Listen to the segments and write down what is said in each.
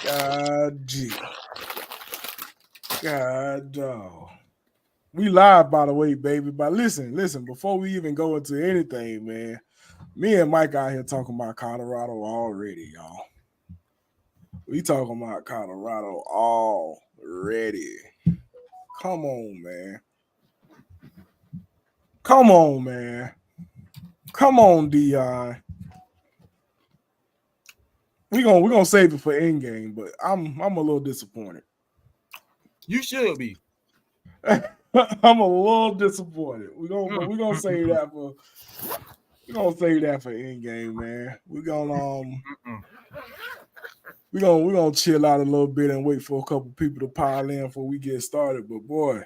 God G. God dog. We live, by the way, baby. But listen, before we even go into anything, man, me and Mike out here talking about Colorado already, y'all. We talking about Colorado already. Come on, man. Come on, man. Come on, Dion. We're gonna save it for end game, but I'm a little disappointed. You should be. I'm a little disappointed. We're gonna save that for end game, man. We're gonna chill out a little bit and wait for a couple people to pile in before we get started. But boy,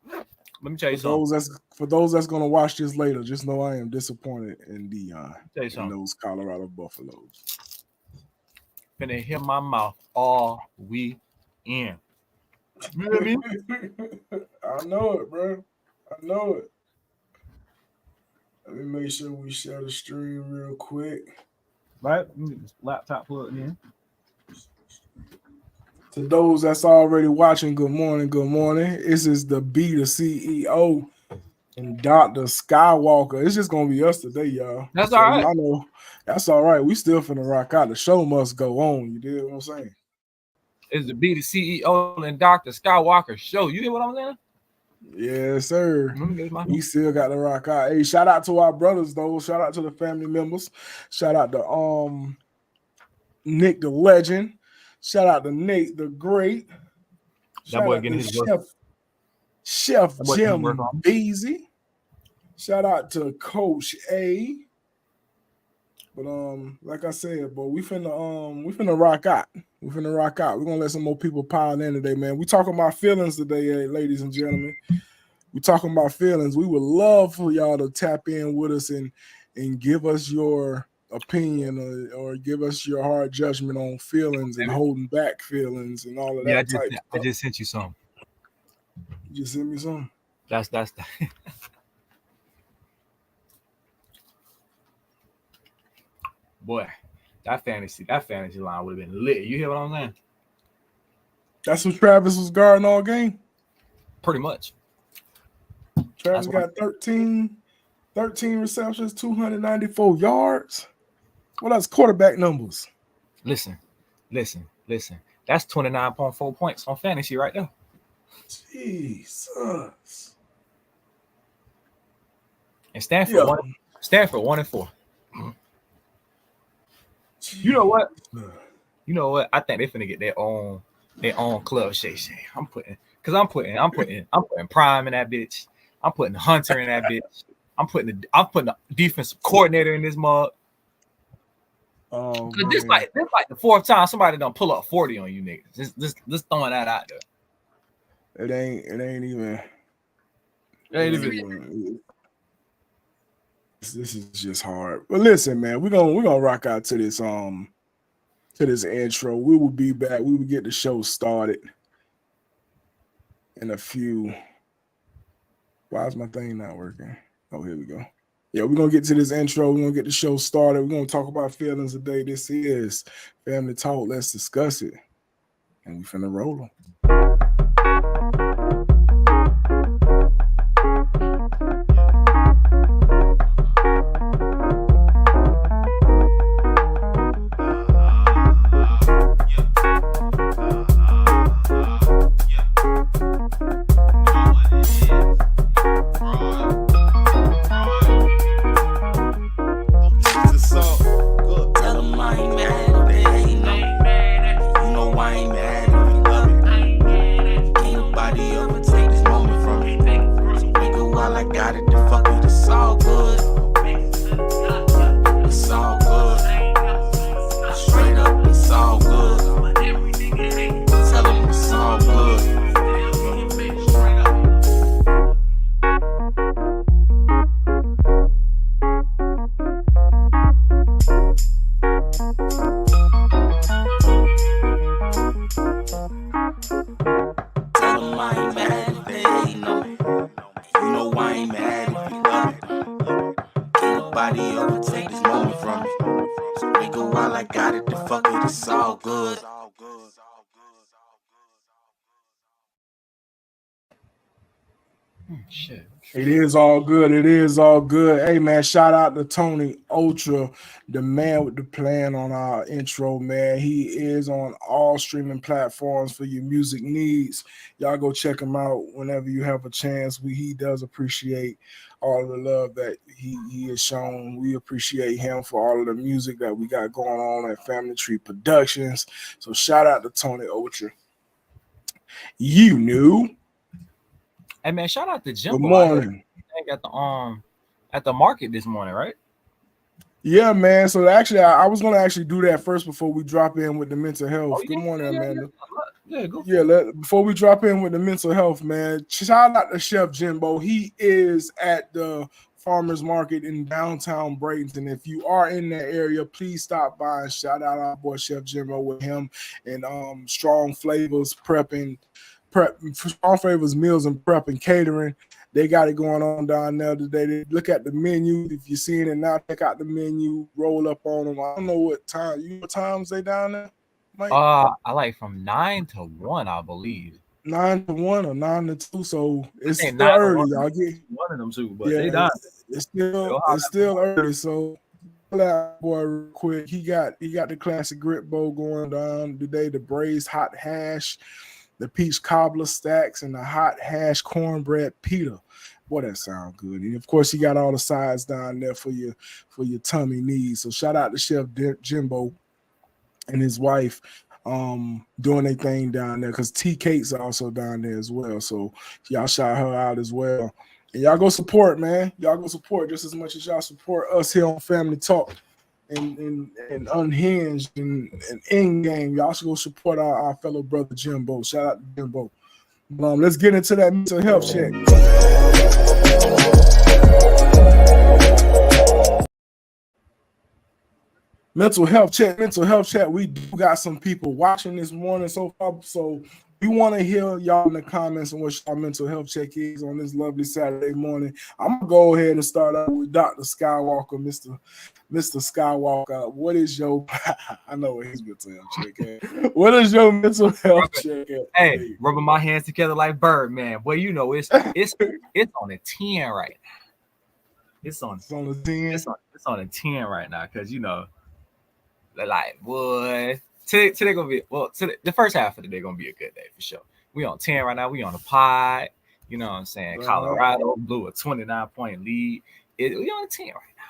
let me tell you something. For those that's gonna watch this later, just know I am disappointed in Dion and those Colorado Buffaloes. Finna hit my mouth all weekend. You know what I mean? I know it, bro. I know it. Let me make sure we share the stream real quick. Right? Let me get this laptop plugged in. To those that's already watching, good morning, good morning. This is the B, the CEO, and Dr. Skywalker. It's just gonna be us today, y'all. That's all right. I know that's all right. We still finna rock out. The show must go on. You dig what I'm saying? It's the B, the CEO, and Dr. Skywalker show. You hear what I'm saying? Yes, sir. We still got to rock out. Hey, shout out to our brothers, though. Shout out to the family members. Shout out to Nick the Legend. Shout out to Nate the Great. That boy getting his Chef Jimbo. Shout out to Coach A. But like I said, boy, we finna rock out. We're finna rock out. We're gonna let some more people pile in today, man. We talking about feelings today, ladies and gentlemen. We talking about feelings. We would love for y'all to tap in with us and give us your opinion or give us your hard judgment on feelings and holding back feelings and all of that. I just sent you some. You just sent me some. That's boy, that fantasy line would have been lit. You hear what I'm saying? That's what Travis was guarding all game? Pretty much. Travis got 13 receptions, 294 yards. Well, that's quarterback numbers. Listen. That's 29.4 points on fantasy right there. Jesus. And Stanford 1-4. You know what? I think they're finna get their own club Shay. I'm putting Prime in that bitch. I'm putting Hunter in that bitch. I'm putting the defensive coordinator in this mug. This like the fourth time somebody done pull up 40 on you niggas. Just throwing that out there. It ain't even. This is just hard. But listen, man, we're gonna rock out to this intro. We will be back. We will get the show started in a few. Why is my thing not working? Oh, here we go. Yeah, we're gonna get to this intro. We're gonna get the show started. We're gonna talk about feelings today. This is Family Talk. Let's discuss it. And we finna roll them. good, it's all good. Shit. It is all good. It is all good. Hey man, shout out to Tony Ultra, the man with the plan on our intro, man. He is on all streaming platforms for your music needs. Y'all go check him out whenever you have a chance. He does appreciate all of the love that he has shown. We appreciate him for all of the music that we got going on at Family Tree Productions. So shout out to Tony Ultra. You knew. Hey man, shout out to Jimbo. Good morning. At the market this morning, right? Yeah, man. So actually, I was gonna actually do that first before we drop in with the mental health. Good morning, Amanda. Before we drop in with the mental health, man. Shout out to Chef Jimbo. He is at the farmers market in downtown Bradenton. If you are in that area, please stop by and shout out our boy Chef Jimbo with him and Strong Flavors Strong Flavors Meals and Prep and Catering. They got it going on down there today. They look at the menu. If you're seeing it now, check out the menu, roll up on them. I don't know what time. You know what times they down there, Mike? I like from 9 to 1, I believe. 9 to 1 or 9 to 2. So it's still early, y'all. Get one of them two, but they died. It's still early. So boy, real quick. He got the classic grit bowl going down today. The braised hot hash, the peach cobbler stacks, and the hot hash cornbread pita. Boy, that sounds good. And of course, he got all the sides down there for your tummy needs. So shout out to Chef Jimbo and his wife doing their thing down there, because T Cake's also down there as well. So y'all shout her out as well. And y'all go support, man. Y'all go support just as much as y'all support us here on Family Talk and Unhinged and In Game. Y'all should go support our fellow brother Jimbo. Shout out to Jimbo. Let's get into that mental health check. Mental health check. We do got some people watching this morning so far, so we want to hear y'all in the comments on what y'all mental health check is on this lovely Saturday morning. I'm gonna go ahead and start out with Dr. Skywalker, Mr. Skywalker. What is your I know what his mental health check is. What is your mental health check at? Hey, rubbing my hands together like Birdman. Well, you know, it's on a 10 right now. It's on a 10. It's on a 10 right now, because you know, like, boy, today gonna be the first half of the day gonna be a good day for sure. We on 10 right now. We on the pod. You know what I'm saying? Colorado blew a 29-point lead. We on a 10 right now.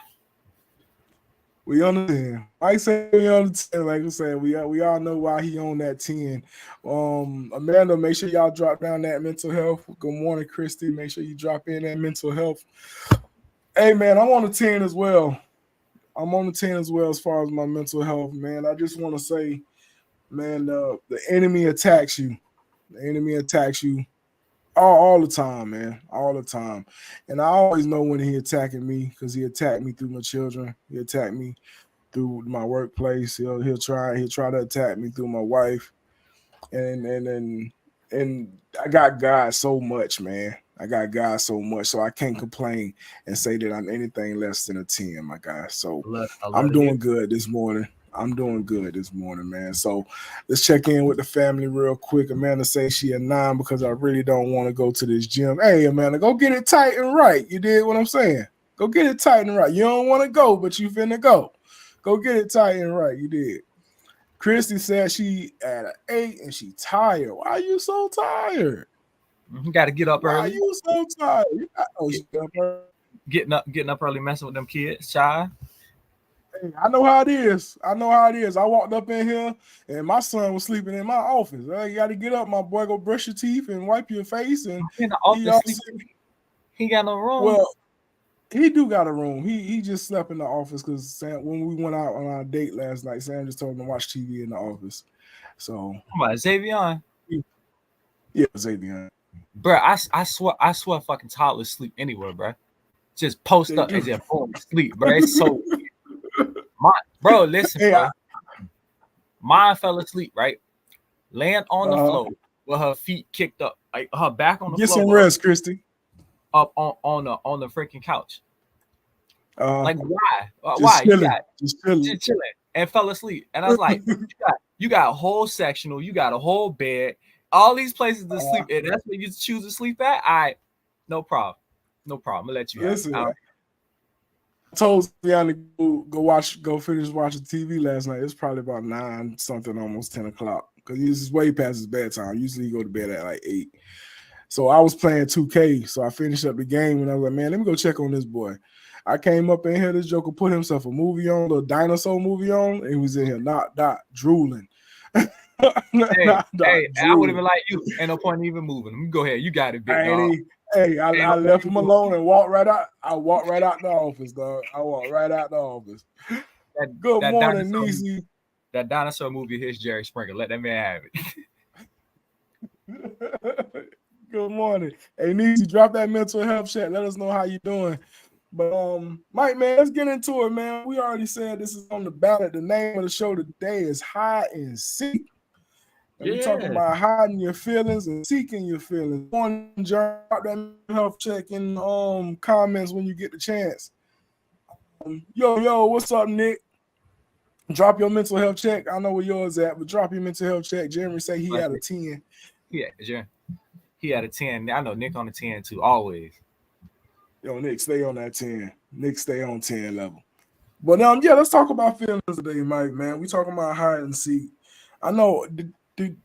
We on the 10. I say we on the 10. Like I said, we all know why he on that 10. Amanda, make sure y'all drop down that mental health. Good morning, Christy. Make sure you drop in that mental health. Hey man, I'm on the 10 as well. I'm on the 10 as well as far as my mental health, man. I just want to say, man, the enemy attacks you. The enemy attacks you all the time, man. All the time. And I always know when he attacking me, because he attacked me through my children. He attacked me through my workplace. He'll try to attack me through my wife. And I got God so much, man. I got God so much, so I can't complain and say that I'm anything less than a 10, my guy. So I'm doing good this morning. Man. So let's check in with the family real quick. Amanda says she a 9 because I really don't want to go to this gym. Hey, Amanda, go get it tight and right. You did what I'm saying. Go get it tight and right. You don't want to go, but you finna go. Go get it tight and right. You did. Christy said she at an 8 and she tired. Why are you so tired? You got to get up early. Why are you so tired? Getting up early, messing with them kids, shy. Hey, I know how it is. I walked up in here and my son was sleeping in my office. You got to get up, my boy. Go brush your teeth and wipe your face. And in the office, he got no room. Well, he do got a room. He just slept in the office because when we went out on our date last night, Sam just told him to watch TV in the office. So, come on, Xavier. Yeah, Xavier. Bro, I swear fucking toddlers sleep anywhere, bro. Just post up and just boom, sleep, bro. It's so listen, bro. Mine fell asleep, right? Laying on the floor with her feet kicked up, like her back on the floor. Get some rest, Christy. Up on the freaking couch. Like why? Just chilling. Just chilling. and fell asleep. And I was like, you got a whole sectional, you got a whole bed, all these places to sleep, and that's where you choose to sleep at. No problem. No problem. I'll let you have it. I told Sienna to go finish watching TV last night. It's probably about 9 something, almost 10 o'clock. Because he's way past his bedtime. Usually he go to bed at like 8. So I was playing 2K. So I finished up the game and I was like, man, let me go check on this boy. I came up in here, this joker put himself a movie on, a dinosaur movie on, and he was in here not drooling. Hey, I would have been like you. Ain't no point in even moving. Go ahead. You got it, big dog. Hey, I left him alone and walked right out. I walked right out the office, dog. I walked right out the office. Good morning, Niecy. That dinosaur movie hits Jerry Springer. Let that man have it. Good morning. Hey, Niecy, drop that mental health chat. Let us know how you doing. But Mike, man, let's get into it, man. We already said this is on the ballot. The name of the show today is Hide and Seek. And we're talking about hiding your feelings and seeking your feelings. Drop that health check in comments when you get the chance. Yo, what's up, Nick? Drop your mental health check. I know where yours at, but drop your mental health check. Jeremy say he had a 10. Yeah, Jeremy. He had a 10. I know Nick on the 10 too, always. Yo, Nick, stay on that 10. Nick, stay on 10 level. But yeah, let's talk about feelings today, Mike, man. We talking about hide and seek. I know. Did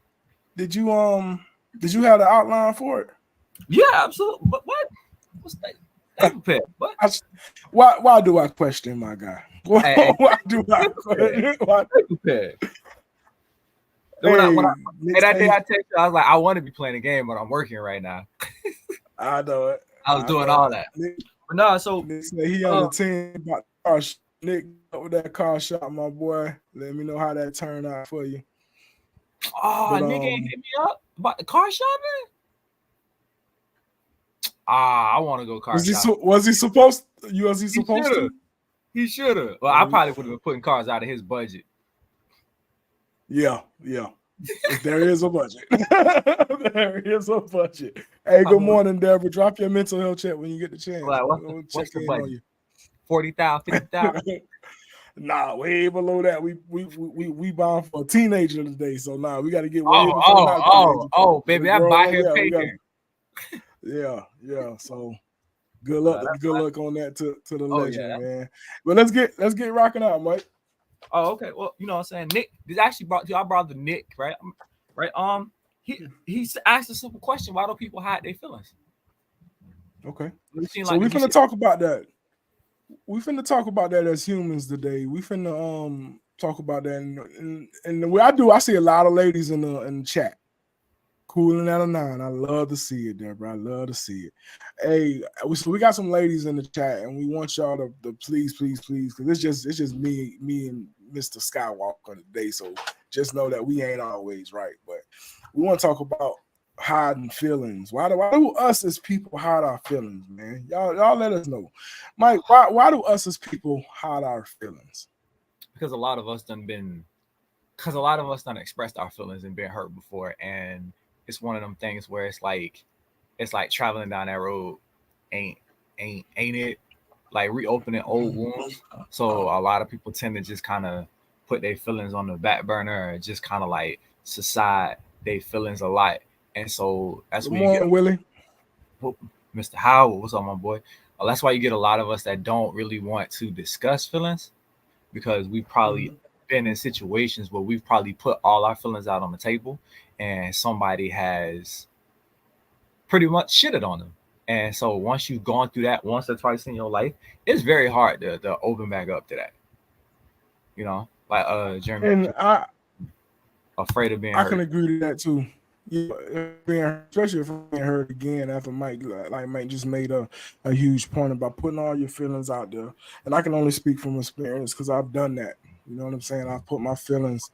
you have the outline for it? Yeah, absolutely. But what? What's that? What? Why do I question, my guy? Why do I question? That day I texted you, I was like, I want to be playing a game, but I'm working right now. I know it. I was doing all that. But no, so Nick said he on the team about car. Nick with that car shop, my boy. Let me know how that turned out for you. Oh, nigga ain't hit me up about the car shopping. I want to go car shopping. Was he supposed to? He should have. Well, I probably would have been putting cars out of his budget. Yeah. There is a budget. There is a budget. Hey, good morning, Deborah. Drop your mental health check when you get the chance. What's the budget? 40,000, 50,000. Nah, way below that. We buying for a teenager today, so we got to get way baby, that buy here, pay here. Yeah. So good luck on that to the legend, man. But let's get rocking out, Mike. Oh, okay. Well, you know what I'm saying. Nick, I brought the Nick, right? He asked a simple question: why do people hide their feelings? Okay. So we're finna talk about that. We finna talk about that as humans today. We finna talk about that, and the way I see a lot of ladies in the chat. Cooling at a 9. I love to see it, Deborah. I love to see it. Hey, so we got some ladies in the chat, and we want y'all to please, because it's just me and Mr. Skywalker today. So just know that we ain't always right, but we want to talk about hiding feelings. Why do us as people hide our feelings, man? Y'all let us know, Mike. Why do us as people hide our feelings? Because a lot of us done expressed our feelings and been hurt before, and it's one of them things where it's like traveling down that road ain't it, like reopening old wounds. So a lot of people tend to just kind of put their feelings on the back burner or just kind of like subside their feelings a lot. And so that's where you get Willie. Mr. Howard, what's up, my boy? That's why you get a lot of us that don't really want to discuss feelings, because we probably been in situations where we've probably put all our feelings out on the table and somebody has pretty much shitted on them. And so once you've gone through that once or twice in your life, it's very hard to open back up to that. You know, like Jeremy. And I afraid of being hurt. I can agree to that too. Yeah, especially if being hurt again after Mike just made a huge point about putting all your feelings out there. And I can only speak from experience because I've done that. You know what I'm saying? I've put my feelings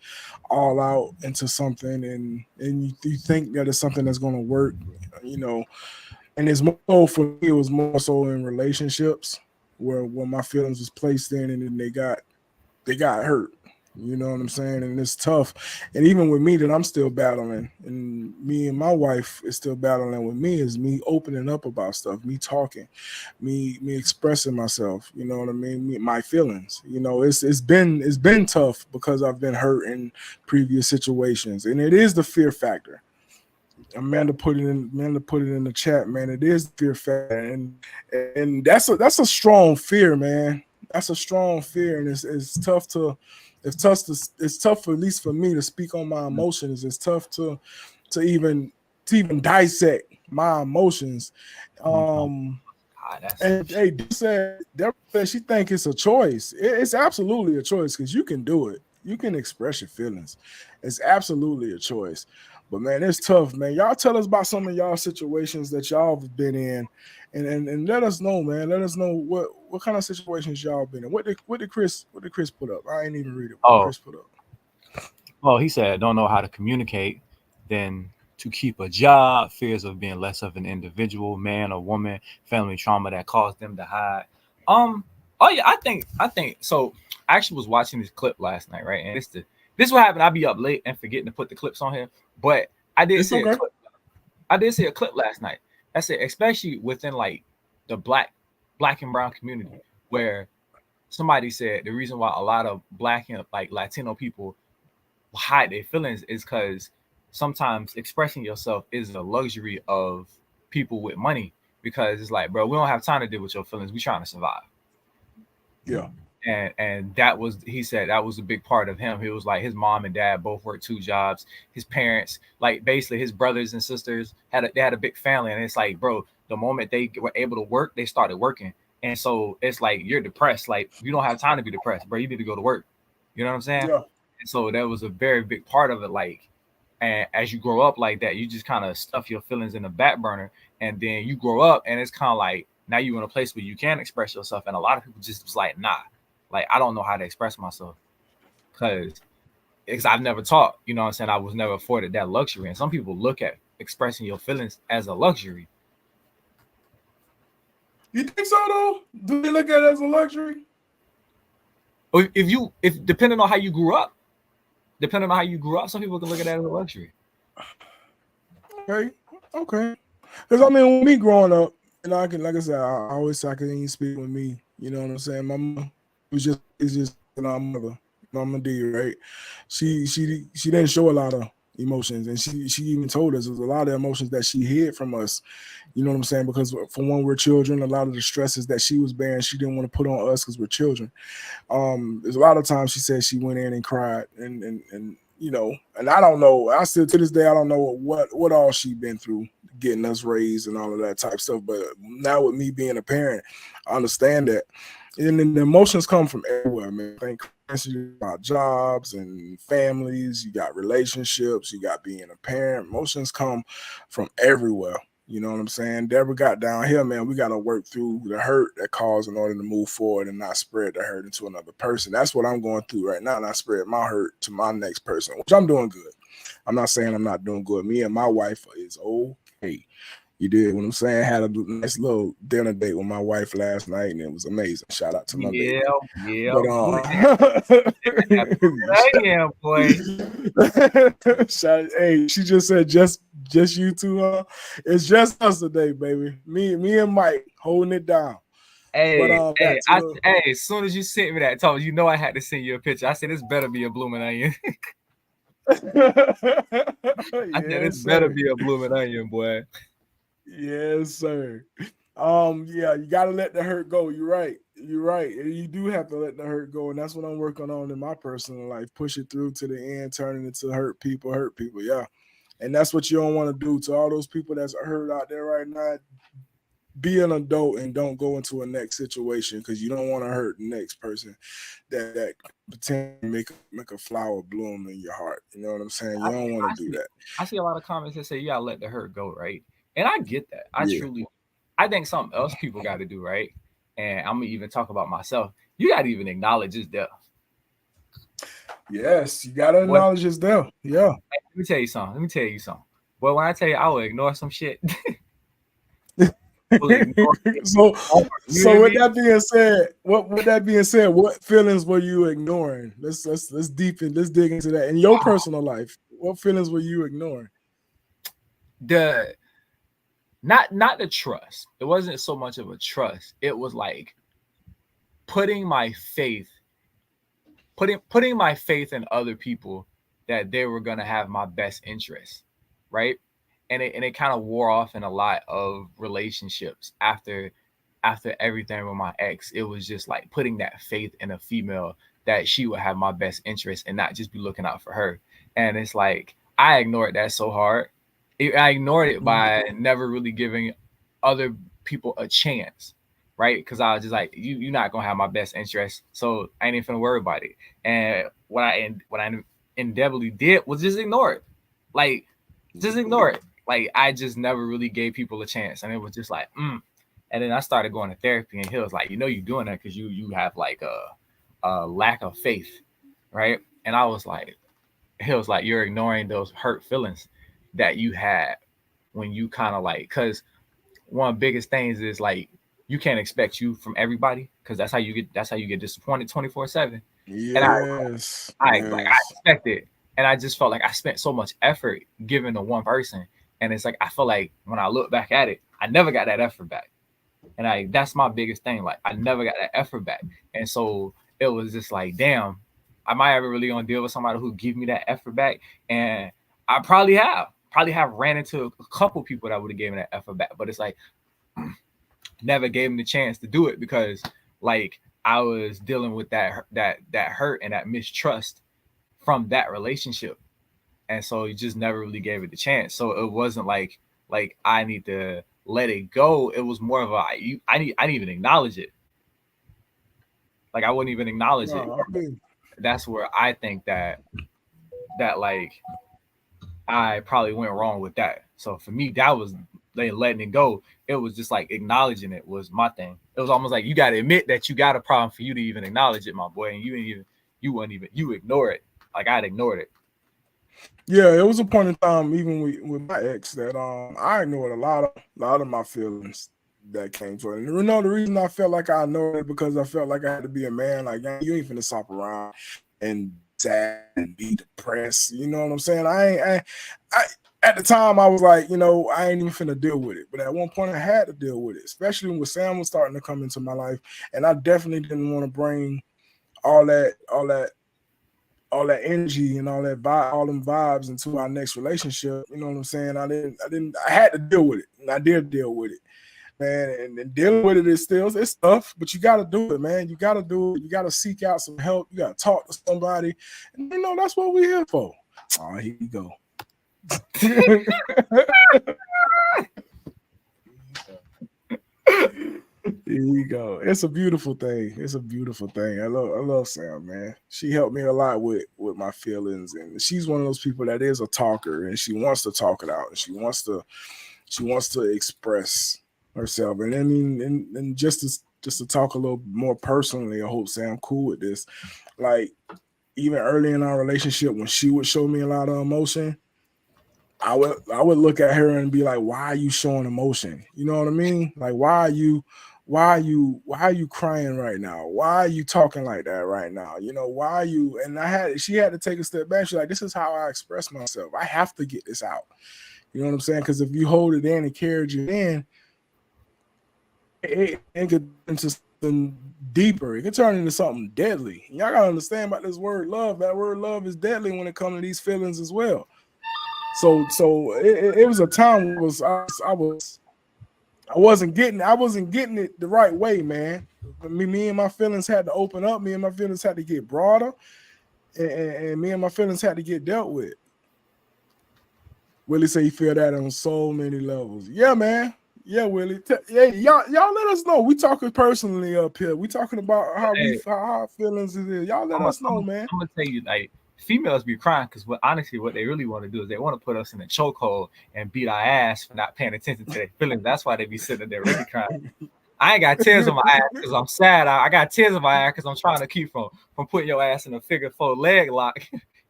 all out into something, and you think that it's something that's going to work, you know. And it's more so for me, it was more so in relationships where my feelings was placed in, and then they got hurt. You know what I'm saying? And it's tough. And even with me that I'm still battling, and me and my wife is still battling with me, is me opening up about stuff, me talking, me expressing myself. You know what I mean? My feelings. You know, it's been tough because I've been hurt in previous situations, and it is the fear factor. Amanda put it in the chat, man. It is the fear factor, and that's a strong fear, man. That's a strong fear, and it's tough to it's tough for, at least for me, to speak on my emotions. It's tough to even to even dissect my emotions. And hey, Deborah said she think it's a choice. It's absolutely a choice because you can do it. You can express your feelings. It's absolutely a choice. But man, it's tough, man. Y'all tell us about some of y'all situations that y'all have been in, and let us know, man. Let us know what kind of situations y'all been in. What did Chris put up? I ain't even read it. What did Chris put up? Well, he said, don't know how to communicate, then to keep a job, fears of being less of an individual, man or woman, family trauma that caused them to hide. Oh yeah, I think so. I actually was watching this clip last night, right? And this what happened. I be up late and forgetting to put the clips on here, but I did It's see okay. a clip. I did see a clip last night. I said, especially within like the black and brown community, where somebody said the reason why a lot of black and like Latino people hide their feelings is because sometimes expressing yourself is a luxury of people with money, because it's like, bro, we don't have time to deal with your feelings. We trying to survive. Yeah. And that was, he said that was a big part of him. He was like, his mom and dad both worked 2 jobs. His parents, like basically his brothers and sisters they had a big family, and it's like, bro, the moment they were able to work, they started working. And so it's like, you're depressed, like you don't have time to be depressed, bro. You need to go to work. You know what I'm saying? Yeah. And so that was a very big part of it. Like, and as you grow up like that, you just kind of stuff your feelings in the back burner, and then you grow up, and it's kind of like now you're in a place where you can express yourself. And a lot of people just was like, nah, like I don't know how to express myself because I've never taught. You know what I'm saying? I was never afforded that luxury. And some people look at expressing your feelings as a luxury. You think so though? Do they look at it as a luxury? Or if depending on how you grew up, some people can look at that as a luxury. Okay. Okay. Because I mean, with me growing up, and I can, like I said, I always say I can even speak with me. You know what I'm saying? My mom was just, it's just, our mother, Mama D, right? She didn't show a lot of emotions, and she even told us there's a lot of emotions that she hid from us. You know what I'm saying? Because for one, we're children. A lot of the stresses that she was bearing, she didn't want to put on us because we're children. There's a lot of times she said she went in and cried, and you know, and I don't know. I still to this day I don't know what all she been through getting us raised and all of that type stuff. But now with me being a parent, I understand that. And then the emotions come from everywhere, man. I think about jobs and families, you got relationships, you got being a parent. Emotions come from everywhere. You know what I'm saying? Deborah got down here, man. We got to work through the hurt that caused in order to move forward and not spread the hurt into another person. That's what I'm going through right now. And I spread my hurt to my next person, which I'm doing good. I'm not saying I'm not doing good. Me and my wife is okay. You did what I'm saying. Had a nice little dinner date with my wife last night, and it was amazing. Shout out to my baby. Yeah. But yeah, boy. Hey, she just said just you two, huh? It's just us today, baby. Me and Mike holding it down. Hey, as soon as you sent me that, Thomas, you know I had to send you a picture. I said this better be a blooming onion. I said this better be a blooming onion, boy. Yes, sir. Yeah, you gotta let the hurt go. You're right. You do have to let the hurt go, and that's what I'm working on in my personal life. Push it through to the end, turning it to hurt people. Yeah, and that's what you don't want to do to all those people that's hurt out there right now. Be an adult and don't go into a next situation because you don't want to hurt the next person that potentially make a flower bloom in your heart. You know what I'm saying? You don't want to do that. I see a lot of comments that say you gotta let the hurt go, right? And I get that. I think something else people got to do, right? And I'm gonna even talk about myself. You gotta even acknowledge his death. Yes, you gotta acknowledge his death. Yeah. Let me tell you something. But when I tell you I will ignore some shit. So with that being said, what feelings were you ignoring? Let's dig into that. In your personal life, what feelings were you ignoring? Not the trust. It wasn't so much of a trust. It was like putting my faith in other people that they were gonna have my best interest, right? And it kind of wore off in a lot of relationships after everything with my ex. It was just like putting that faith in a female that she would have my best interest and not just be looking out for her. And it's like I ignored that so hard. I ignored it by never really giving other people a chance, right? Because I was just like, you're not gonna have my best interest, so I ain't even gonna worry about it. And what I endeavorably did was just ignore it, like just ignore it. Like I just never really gave people a chance, and it was just like, And then I started going to therapy, and he was like, you're doing that because you have like a lack of faith, right? And I was like, he was like, you're ignoring those hurt feelings that you had when you kind of like, because one of the biggest things is like you can't expect you from everybody, because that's how you get disappointed 24/7. Yes. And I expected, and I just felt like I spent so much effort giving to one person, and it's like I feel like when I look back at it, I never got that effort back. And that's my biggest thing. Like I never got that effort back. And so it was just like, damn, am I ever really gonna deal with somebody who give me that effort back? And I probably have ran into a couple people that would have given that effort back, but it's like never gave them the chance to do it because like I was dealing with that hurt and that mistrust from that relationship. And so you just never really gave it the chance. So it wasn't like I need to let it go. It was more of I didn't even acknowledge it. Like I wouldn't even acknowledge it. That's where I think that like I probably went wrong with that. So for me, that was like letting it go. It was just like acknowledging it was my thing. It was almost like you got to admit that you got a problem for you to even acknowledge it, my boy. And you ignore it. Like I'd ignored it. Yeah, it was a point in time, even with my ex, that I ignored a lot of my feelings that came to it. And the reason I felt like I ignored it because I felt like I had to be a man. Like you ain't finna stop around and sad and be depressed. You know what I'm saying? I at the time I was like, I ain't even finna deal with it. But at one point I had to deal with it, especially when Sam was starting to come into my life, and I definitely didn't want to bring all that energy and all them vibes into our next relationship. You know what I'm saying? I had to deal with it, and I did deal with it, man. And dealing with it it's tough, but you got to do it, man. You got to do it. You got to seek out some help. You got to talk to somebody, and that's what we're here for. Oh, here you go. Here we go. It's a beautiful thing. I love Sam, man. She helped me a lot with my feelings, and she's one of those people that is a talker, and she wants to talk it out, and she wants to express herself. And I mean, and just to talk a little more personally, I hope Sam cool with this. Like even early in our relationship, when she would show me a lot of emotion, I would look at her and be like, why are you showing emotion? You know what I mean? Like, why are you crying right now? Why are you talking like that right now? Why are you? And she had to take a step back. She's like, this is how I express myself. I have to get this out. You know what I'm saying? Because if you hold it in and carry it in, it could turn into something deeper. It could turn into something deadly. Y'all gotta understand about this word love. That word love is deadly when it comes to these feelings as well. So it was a time I wasn't getting it the right way, man. Me and my feelings had to open up. Me and my feelings had to get broader, and me and my feelings had to get dealt with. Willie say he feel that on so many levels. Yeah, man. Yeah, Willie. Y'all let us know. We talking personally up here. We talking about how our feelings is. Y'all let us know, man. I'm gonna tell you, like, females be crying because honestly, what they really want to do is they want to put us in a chokehold and beat our ass for not paying attention to their feelings. That's why they be sitting there really crying. I ain't got tears on my ass because I'm sad. I got tears on my ass because I'm trying to keep from putting your ass in a figure 4 leg lock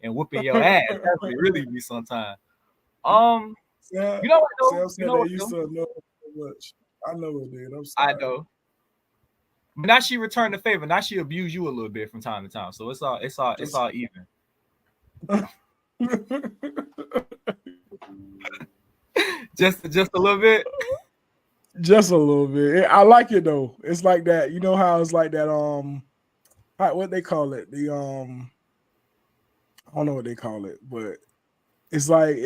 and whooping your ass. That's what it really be sometimes. You know what though? Sam said they used to know so much. I know it did. I'm sorry. I know. But now she returned the favor. Now she abused you a little bit from time to time. So it's all even. just a little bit. Just a little bit. I like it though. It's like that. You know how it's like that. What they call it? I don't know what they call it, but it's like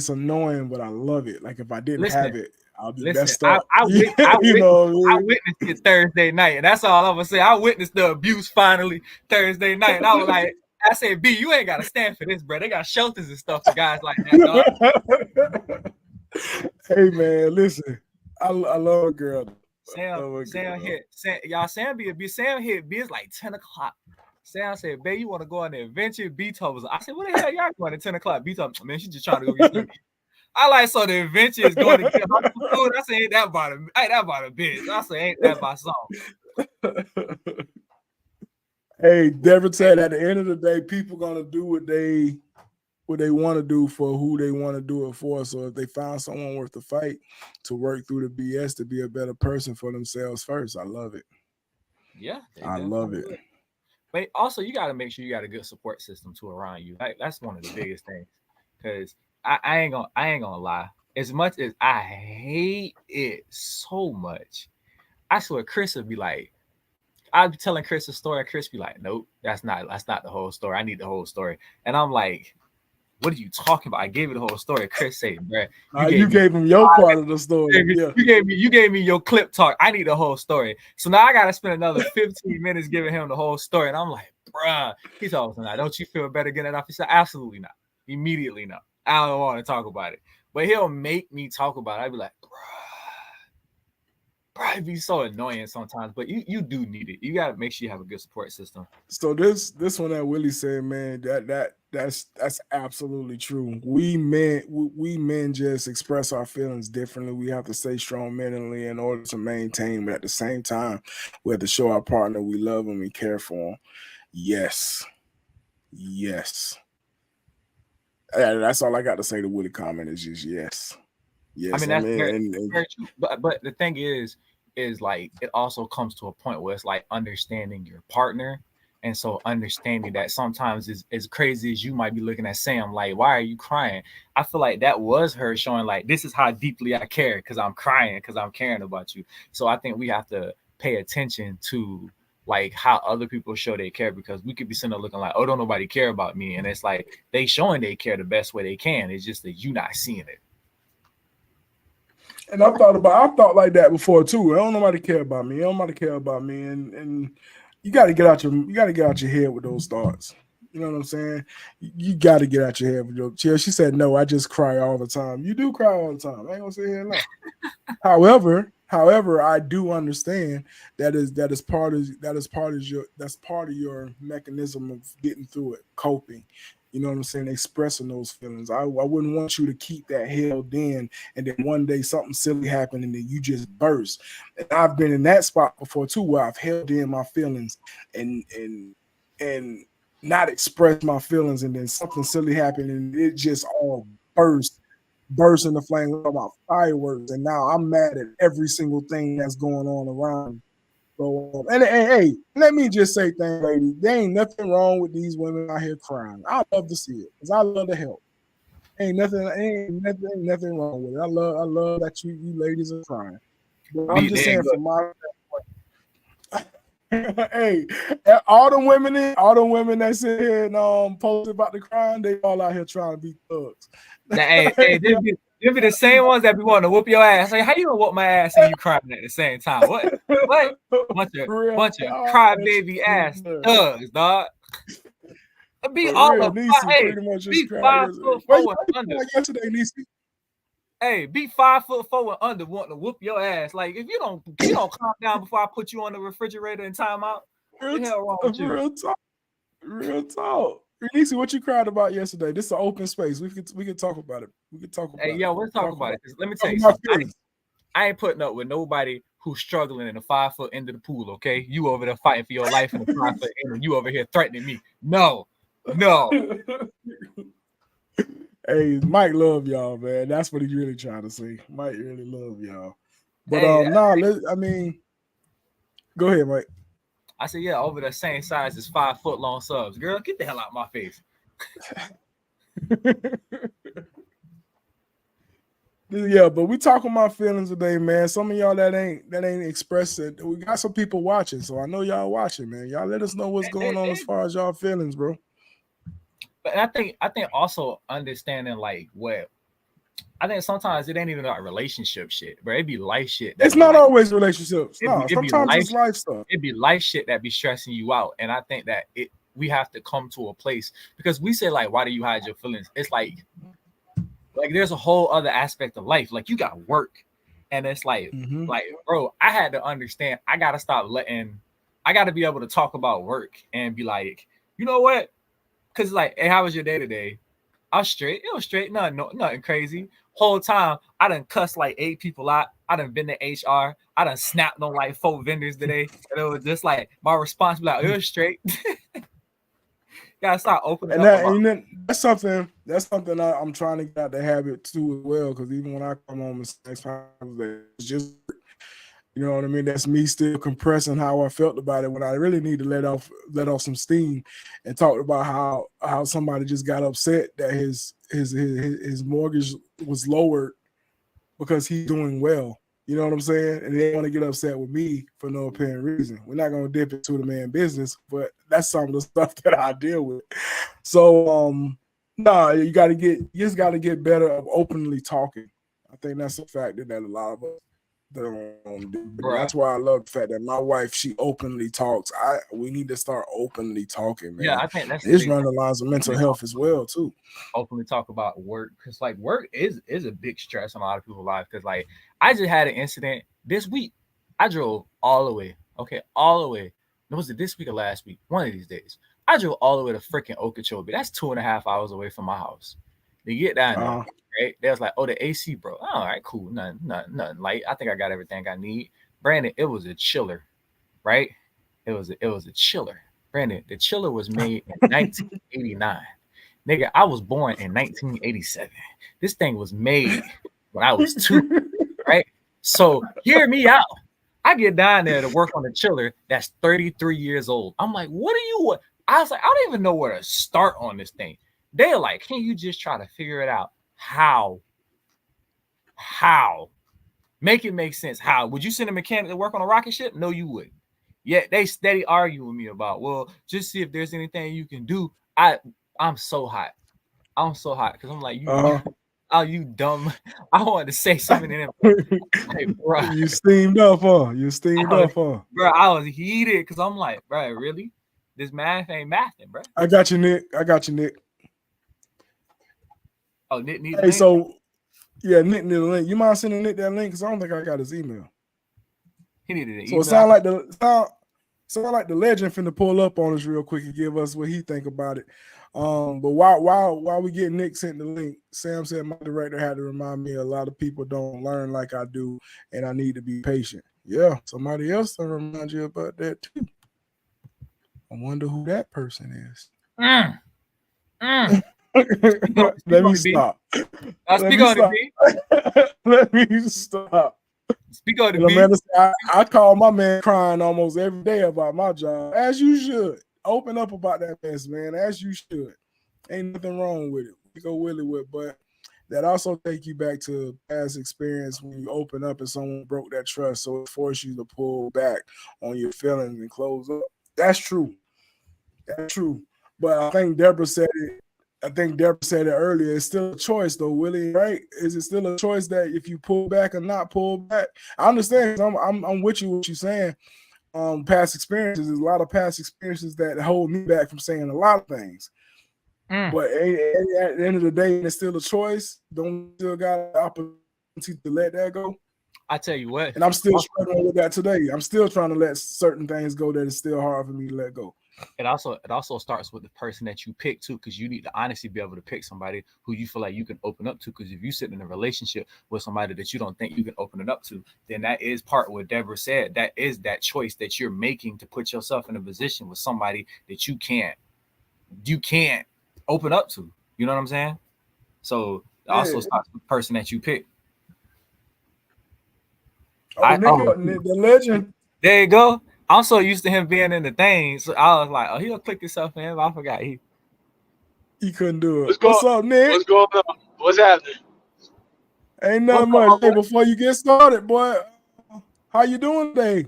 annoying, but I love it. Like if I didn't have it, I'll be messed up. I witnessed it Thursday night, and that's all I'm gonna say. I witnessed the abuse finally Thursday night, and I was like, I said, B, you ain't gotta stand for this, bro. They got shelters and stuff for guys like that, dog. Hey man, listen, I love a girl. Sam hit B. Sam hit B. It's like 10 o'clock. Sam said, babe, you want to go on the adventure? B told us. I said, what the hell y'all going at 10 o'clock? B told me, man, she just trying to go get some. I like, so the adventure is going to get her food. I said, ain't that about a bitch. I said, ain't that my song. Hey, Devin said at the end of the day, people gonna do what they want to do for who they want to do it for. So if they find someone worth the fight to work through the BS to be a better person for themselves first, I love it. Yeah, I love it. But also, you got to make sure you got a good support system too around you. Like, that's one of the biggest things. Because I ain't gonna lie. As much as I hate it so much, I swear Chris would be like, I'd be telling Chris a story, and Chris be like, nope, that's not the whole story. I need the whole story. And I'm like, what are you talking about? I gave you the whole story. Chris said, bro, you gave him your part of the story. You gave me your clip talk. I need the whole story. So now I gotta spend another 15 minutes giving him the whole story. And I'm like, bruh, he told me, don't you feel better getting it off? He said, absolutely not. Immediately no. I don't want to talk about it. But he'll make me talk about it. I'd be like, bruh, it'd be so annoying sometimes. But you do need it. You gotta make sure you have a good support system. So this one that Willie said, man, that's absolutely true. We men just express our feelings differently. We have to stay strong mentally in order to maintain, but at the same time, we have to show our partner we love and we care for them. Yes. That's all I got to say to Willie comment is just yes. I mean, that's very true. But the thing is like it also comes to a point where it's like understanding your partner. And so understanding that sometimes as crazy as you might be looking at Sam, like, why are you crying? I feel like that was her showing like, this is how deeply I care because I'm crying, because I'm caring about you. So I think we have to pay attention to like how other people show they care, because we could be sitting there looking like, oh, don't nobody care about me. And it's like they showing they care the best way they can. It's just that you not seeing it. And I thought like that before too. I don't nobody care about me. Nobody care about me. And you got to get out your head with those thoughts. You know what I'm saying? You got to get out your head with your chill. She said, no, I just cry all the time. You do cry all the time. I ain't gonna sit here and lie. However, I do understand that's part of your mechanism of getting through it, coping. You know what I'm saying? Expressing those feelings. I wouldn't want you to keep that held in, and then one day something silly happened and then you just burst. And I've been in that spot before too, where I've held in my feelings and not expressed my feelings, and then something silly happened and it just all burst in the flames about fireworks. And now I'm mad at every single thing that's going on around me. So, and hey, let me just say, ladies, there ain't nothing wrong with these women out here crying. I love to see it because I love to help. Ain't nothing wrong with it. I love that you ladies are crying. But I'm just saying from my hey, all the women that sit here and post about the crime, they all out here trying to be thugs. Hey, they'll be the same ones that be wanting to whoop your ass. Like, how you gonna whoop my ass and you crying at the same time? What? Bunch of crybaby ass thugs, dog. Be all of hey, be 5'4" under. Yesterday, Niecy. Hey, be 5'4" and under, wanting to whoop your ass. Like, if you don't calm down before I put you on the refrigerator and time out, what the hell wrong with you? Real talk. Niecy, what you cried about yesterday? This is an open space. We can talk about it. We can talk about it. Hey, yo, let's talk about it. Let me tell you something. I ain't putting up with nobody who's struggling in the 5 foot end of the pool, okay? You over there fighting for your life in the 5 foot end, and you over here threatening me. No. Hey, Mike love y'all, man. That's what he's really trying to say. Mike really love y'all. But Hey, I mean, go ahead, Mike. I said, yeah, over the same size as 5 foot long subs. Girl, get the hell out of my face. Yeah, but we talking about feelings today, man. Some of y'all that ain't expressed it. We got some people watching, so I know y'all watching, man. Y'all let us know what's going on as far as y'all feelings, bro. But I think also understanding like what I think sometimes it ain't even like relationship shit, but it be life shit. It's not always relationships. No, sometimes it's life stuff. It be life shit that be stressing you out, and I think that we have to come to a place because we say like, why do you hide your feelings? It's like there's a whole other aspect of life. Like you got work, and it's like bro, I had to understand. I gotta stop letting. I gotta be able to talk about work and be like, you know what? Because like, hey, how was your day today? I was straight. It was straight. Nothing crazy. Whole time, I done cussed like 8 people out. I done been to HR. I done snapped on like 4 vendors today. And it was just like my response, like, it was straight. Gotta start opening and up. And that's something I'm trying to get out the habit too as well. Because even when I come home and it's just, you know what I mean? That's me still compressing how I felt about it when I really need to let off some steam and talk about how somebody just got upset that his mortgage was lowered because he's doing well. You know what I'm saying? And they want to get upset with me for no apparent reason. We're not gonna dip into the man business, but that's some of the stuff that I deal with. So you just gotta get better of openly talking. I think that's a factor that a lot of us that's why I love the fact that my wife, she openly talks. We need to start openly talking, man. Yeah, I think that's it's running the lines of mental health as well too. Openly talk about work, because like work is a big stress on a lot of people's lives. Because like I just had an incident this week. I drove all the way. Okay, all the way. Was it this week or last week? One of these days. I drove all the way to freaking Okeechobee. That's 2.5 hours away from my house. To get down there, right? They was like, "Oh, the AC, bro. Oh, all right, cool. Nothing. Like, I think I got everything I need." Brandon, it was a chiller, right? It was a chiller. Brandon, the chiller was made in 1989. Nigga, I was born in 1987. This thing was made when I was 2, right? So hear me out. I get down there to work on the chiller that's 33 years old. I'm like, what are you? I was like, I don't even know where to start on this thing. They're like, can you just try to figure it out? How? Make it make sense. How? Would you send a mechanic to work on a rocket ship? No, you wouldn't. Yet they steady argue with me about, well, just see if there's anything you can do. I'm so hot. I'm so hot because I'm like, you dumb. I wanted to say something to them. Like, bro, you steamed up, huh? You steamed up, huh? Bro, I was heated because I'm like, bro, really? This math ain't mathing, bro. I got you, Nick. Oh, Nick needs the link? So, yeah, Nick need a link. You mind sending Nick that link? Because I don't think I got his email. He needed an email. So it sound like the legend finna pull up on us real quick and give us what he think about it. But while we get Nick sent the link, Sam said my director had to remind me a lot of people don't learn like I do, and I need to be patient. Yeah, somebody else will remind you about that too. I wonder who that person is. Let me stop. Let me stop. Speak on the beat. I call my man crying almost every day about my job, as you should. Open up about that mess, man, as you should. Ain't nothing wrong with it. We go Willie with, but that also take you back to past experience when you open up and someone broke that trust, so it forced you to pull back on your feelings and close up. That's true. That's true. But I think Deborah said it earlier. It's still a choice, though, Willie. Right? Is it still a choice that if you pull back or not pull back? I understand. I'm with you. What you're saying. Past experiences. There's a lot of past experiences that hold me back from saying a lot of things. But at the end of the day, it's still a choice. Don't still got the opportunity to let that go. I tell you what. And I'm still struggling with that today. I'm still trying to let certain things go that is still hard for me to let go. It also starts with the person that you pick too, because you need to honestly be able to pick somebody who you feel like you can open up to. Because if you sit in a relationship with somebody that you don't think you can open it up to, then that is part of what Deborah said. That is that choice that you're making to put yourself in a position with somebody that you can't open up to. You know what I'm saying? So it also starts with the person that you pick. The legend. There you go. I'm so used to him being in the thing, so I was like, "Oh, he'll click himself in." I forgot he couldn't do it. What's up, Nick? What's going on? What's happening? Ain't nothing much. Hey, before you get started, boy, how you doing today?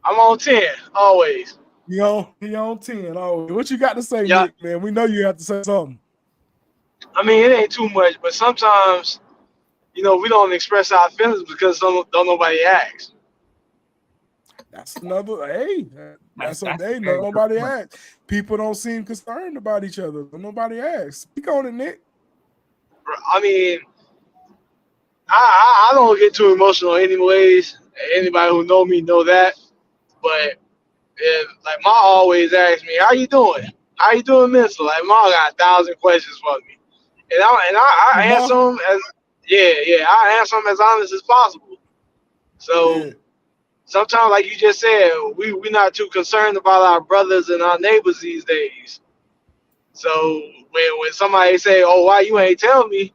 I'm on 10 always. He on 10 always. What you got to say, Nick? Man, we know you have to say something. I mean, it ain't too much, but sometimes, we don't express our feelings because don't nobody ask. That's another. Hey, that's okay. Nobody asks. People don't seem concerned about each other. Nobody asks. Speak on it, Nick. I mean, I don't get too emotional anyways. Anybody who know me know that. But like Ma always asks me, "How you doing? How you doing, Mister?" Like Ma got 1,000 questions for me, and I answer them as I answer them as honest as possible. So. Yeah. Sometimes, like you just said, we're not too concerned about our brothers and our neighbors these days. So when somebody say, "Oh, why you ain't tell me?"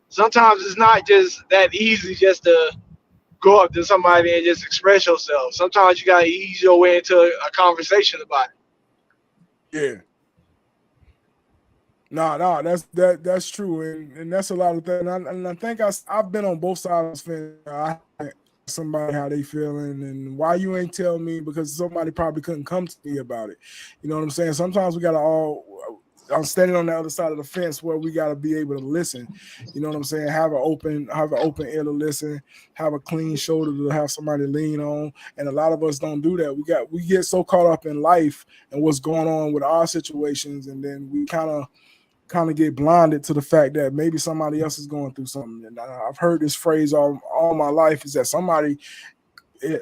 Sometimes it's not just that easy just to go up to somebody and just express yourself. Sometimes you gotta ease your way into a conversation about it. Yeah. No, that's true, and that's a lot of things. And I think I've been on both sides of the fence. I somebody how they feeling and why you ain't tell me, because somebody probably couldn't come to me about it. You know what I'm saying? Sometimes we gotta I'm standing on the other side of the fence where we gotta be able to listen. You know what I'm saying? Have an open ear to listen, have a clean shoulder to have somebody to lean on. And a lot of us don't do that. We get so caught up in life and what's going on with our situations, and then we kind of get blinded to the fact that maybe somebody else is going through something. And I've heard this phrase all my life, is that somebody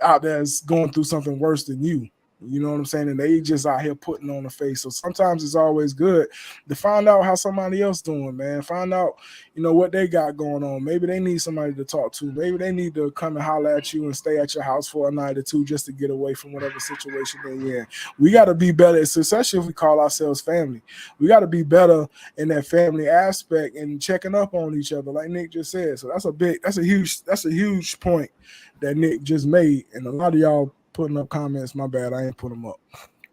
out there is going through something worse than you. You know what I'm saying? And they just out here putting on the face. So sometimes it's always good to find out how somebody else doing, man. Find out, what they got going on. Maybe they need somebody to talk to. Maybe they need to come and holler at you and stay at your house for a night or two just to get away from whatever situation they're in. We got to be better, especially if we call ourselves family. We got to be better in that family aspect and checking up on each other, like Nick just said. So that's a huge point that Nick just made. And a lot of y'all putting up comments, my bad, I ain't put them up.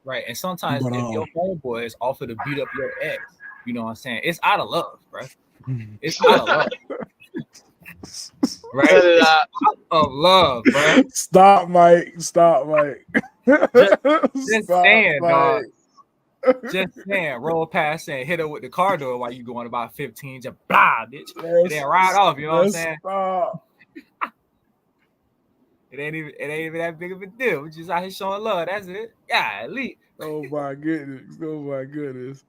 Right, and sometimes if your homeboy is offered to beat up your ex, you know what I'm saying? It's out of love, bro. It's out of love. Right? It's out of love, bro. Stop, Mike. Just saying, dog. Just saying, roll past and hit her with the car door while you going about 15, just blah, bitch. And then ride off, you know what I'm saying? It ain't even that big of a deal. We're just out here showing love. That's it. Yeah, elite. Oh my goodness.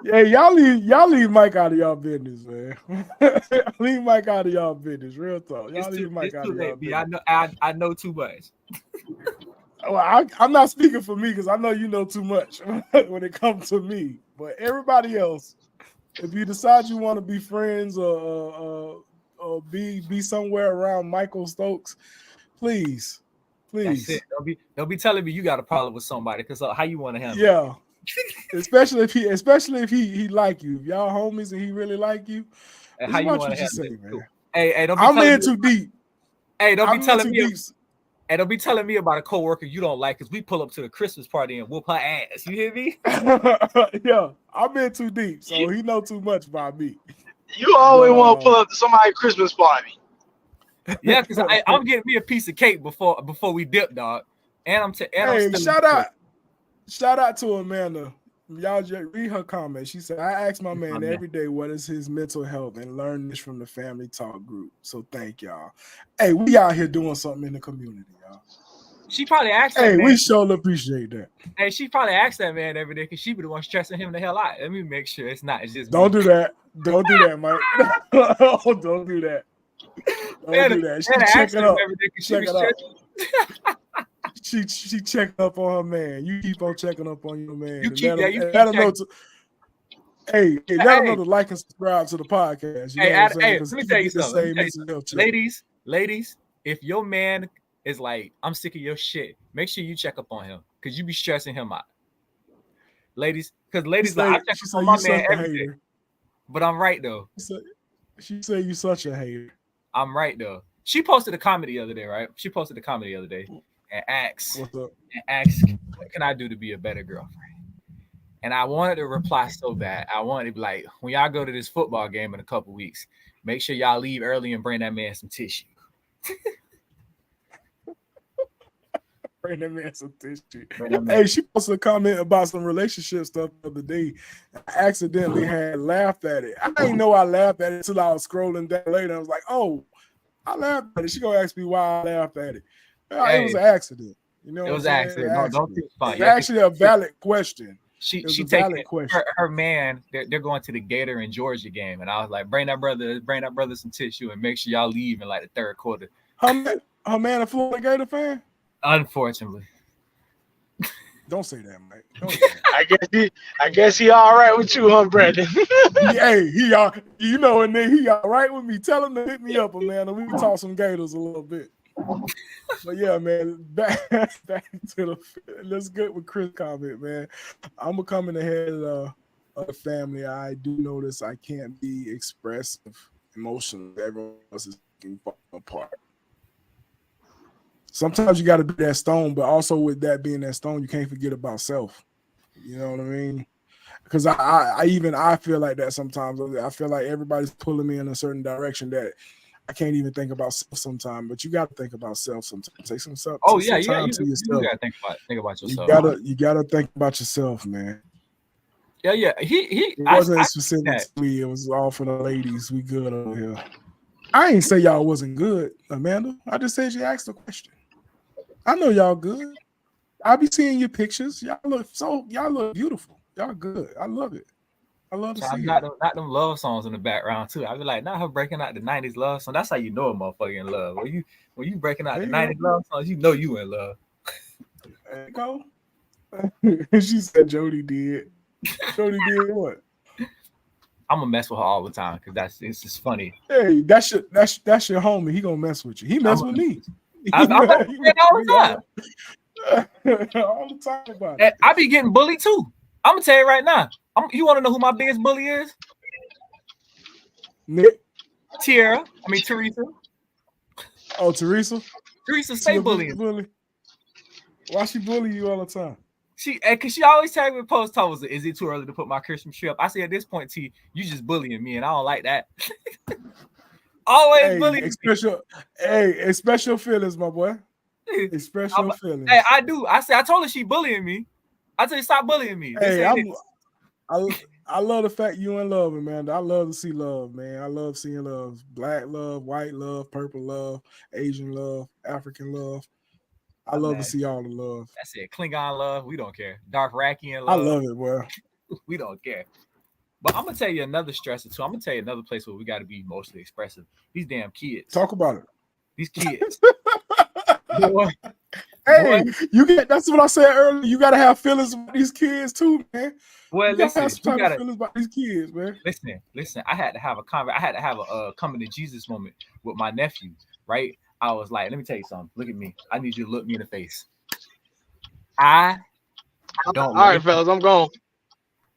Hey, y'all leave Mike out of y'all business, man. Leave Mike out of y'all business. Real talk. Y'all leave Mike out of y'all business. I know too much. Well, I'm not speaking for me because I know you know too much when it comes to me. But everybody else, if you decide you want to be friends or be somewhere around Michael Stokes, please. That's it. Don't be telling me you got a problem with somebody, because how you want to handle it? Yeah. especially if he like you. If y'all homies and he really like you. And how you want to handle it? Man. Hey, don't be I'm in too deep. Hey, don't be telling me. And don't be telling me about a coworker you don't like, because we pull up to the Christmas party and whoop her ass. You hear me? Yeah, I'm in too deep, so he know too much about me. You always want to pull up to somebody's Christmas party. Yeah, because I'm getting me a piece of cake before we dip, dog. And I'm shout out to Amanda. Y'all just read her comment. She said, "I ask my man every day what is his mental health and learn this from the family talk group. So thank y'all." Hey, we out here doing something in the community, y'all. She probably asked that. Hey, we sure appreciate that. Hey, she probably asked that man every day because she be the one stressing him the hell out. Let me make sure it's just. Don't do that. Don't do that, Mike. Don't do that. Don't do that. She checking up. She checking up on her man. You keep on checking up on your man. Let him know to like and subscribe to the podcast. You know what I'm saying? Let me tell you something. Ladies, if your man is like, "I'm sick of your shit," make sure you check up on him, because you be stressing him out. Ladies, because ladies I check up on my man every day. But I'm right though. She say you such a hater. I'm right though. She posted a comment the other day, right? She posted a comment the other day and asked, What's up? what can I do to be a better girlfriend? And I wanted to reply so bad. I wanted to be like, when y'all go to this football game in a couple weeks, make sure y'all leave early and bring that man some tissue. Bring that man some tissue. Hey, she posted a comment about some relationship stuff the other day. I accidentally had laughed at it. I didn't know I laughed at it until I was scrolling down later. I was like, oh, I laughed at it. She gonna ask me why I laughed at it. It was an accident. You know, it was an accident. Don't think it's actually a valid question. She taking her man. They're going to the Gator and Georgia game, and I was like, bring that brother some tissue and make sure y'all leave in like the third quarter. Her man a Florida Gator fan? Unfortunately. Don't say that, mate. Don't say that. I guess he all right with you, huh, Brandon? Hey, he all right with me. Tell him to hit me up, man, and we can talk some Gators a little bit. But yeah, man, back to let's get with Chris' comment, man. I'm gonna come in the head of the family. I do notice I can't be expressive emotionally. Everyone else is falling apart. Sometimes you got to be that stone, but also with that being that stone, you can't forget about self. You know what I mean? Because I feel like that sometimes. I feel like everybody's pulling me in a certain direction that I can't even think about self sometimes. But you got to think about self sometimes. Take some self. Oh yeah, time to yourself. You got to think about yourself. You gotta think about yourself, man. Yeah. It wasn't specific to me. It was all for the ladies. We good over here. I ain't say y'all wasn't good, Amanda. I just said you asked the question. I know y'all good. I be seeing your pictures. Y'all look beautiful. Y'all good. I love it. I love to see it. Not them love songs in the background too. I be like, not her breaking out the 90s love song. That's how you know a motherfucker in love. When you breaking out the 90s love songs, you know you in love. There you go. She said Jody did. Jody did what? I'm gonna mess with her all the time because it's just funny. Hey, that's your homie. He gonna mess with you. He mess with me. I'm all the time. All the time about it. I be getting bullied too. I'm gonna tell you right now. You want to know who my biggest bully is? Nick. Teresa. Oh, Teresa. Teresa stay bullying. Why she bully you all the time? Because she always tag me with post toes. Is it too early to put my Christmas tree up? I say at this point, T, you just bullying me, and I don't like that. Always bullying. Express your feelings, my boy. Express your feelings. Hey, I do. I told her she bullying me. I tell you, stop bullying me. Hey, I love the fact you in love, man. I love to see love, man. I love seeing love. Black love, white love, purple love, Asian love, African love. I love to see all the love. That's it. Klingon love. We don't care. Dothraki love. I love it, boy. We don't care. But I'm gonna tell you another stressor too. I'm gonna tell you another place where we got to be mostly expressive. These damn kids. Talk about it. These kids. Boy. Hey, that's what I said earlier. You gotta have feelings about these kids too, man. Well, you listen, have some type of feelings about these kids, man. Listen. I had to have a coming to Jesus moment with my nephew, right? I was like, let me tell you something. Look at me. I need you to look me in the face. I don't. All right, fellas, I'm gone.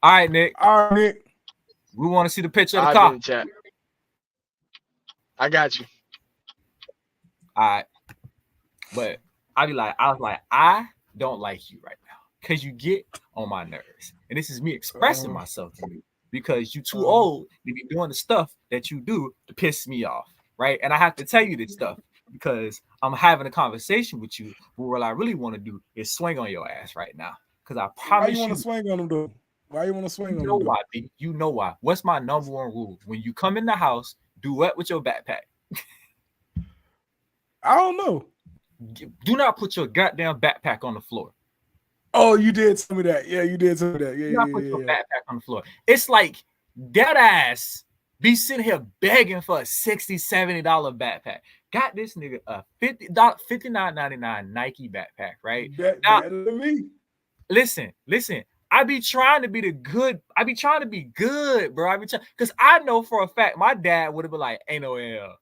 All right, Nick. We want to see the picture of the car. Chat. I got you. All right. But I was like, I don't like you right now because you get on my nerves. And this is me expressing myself to you because you're too old to be doing the stuff that you do to piss me off, right? And I have to tell you this stuff because I'm having a conversation with you. But what I really want to do is swing on your ass right now because I promise you. Why you want to swing on them, though? Why you want to swing on them? You know why, B? You know why. What's my number one rule? When you come in the house, do what with your backpack? I don't know. Do not put your goddamn backpack on the floor. Oh, you did tell me that. Yeah, you did tell me that. Yeah, put your backpack on the floor. It's like that ass be sitting here begging for a $60, $70 backpack. Got this nigga a $59.99 Nike backpack, right? Better than me. Listen. I be trying to be good, bro. Because I know for a fact my dad would have been like, ain't no hell.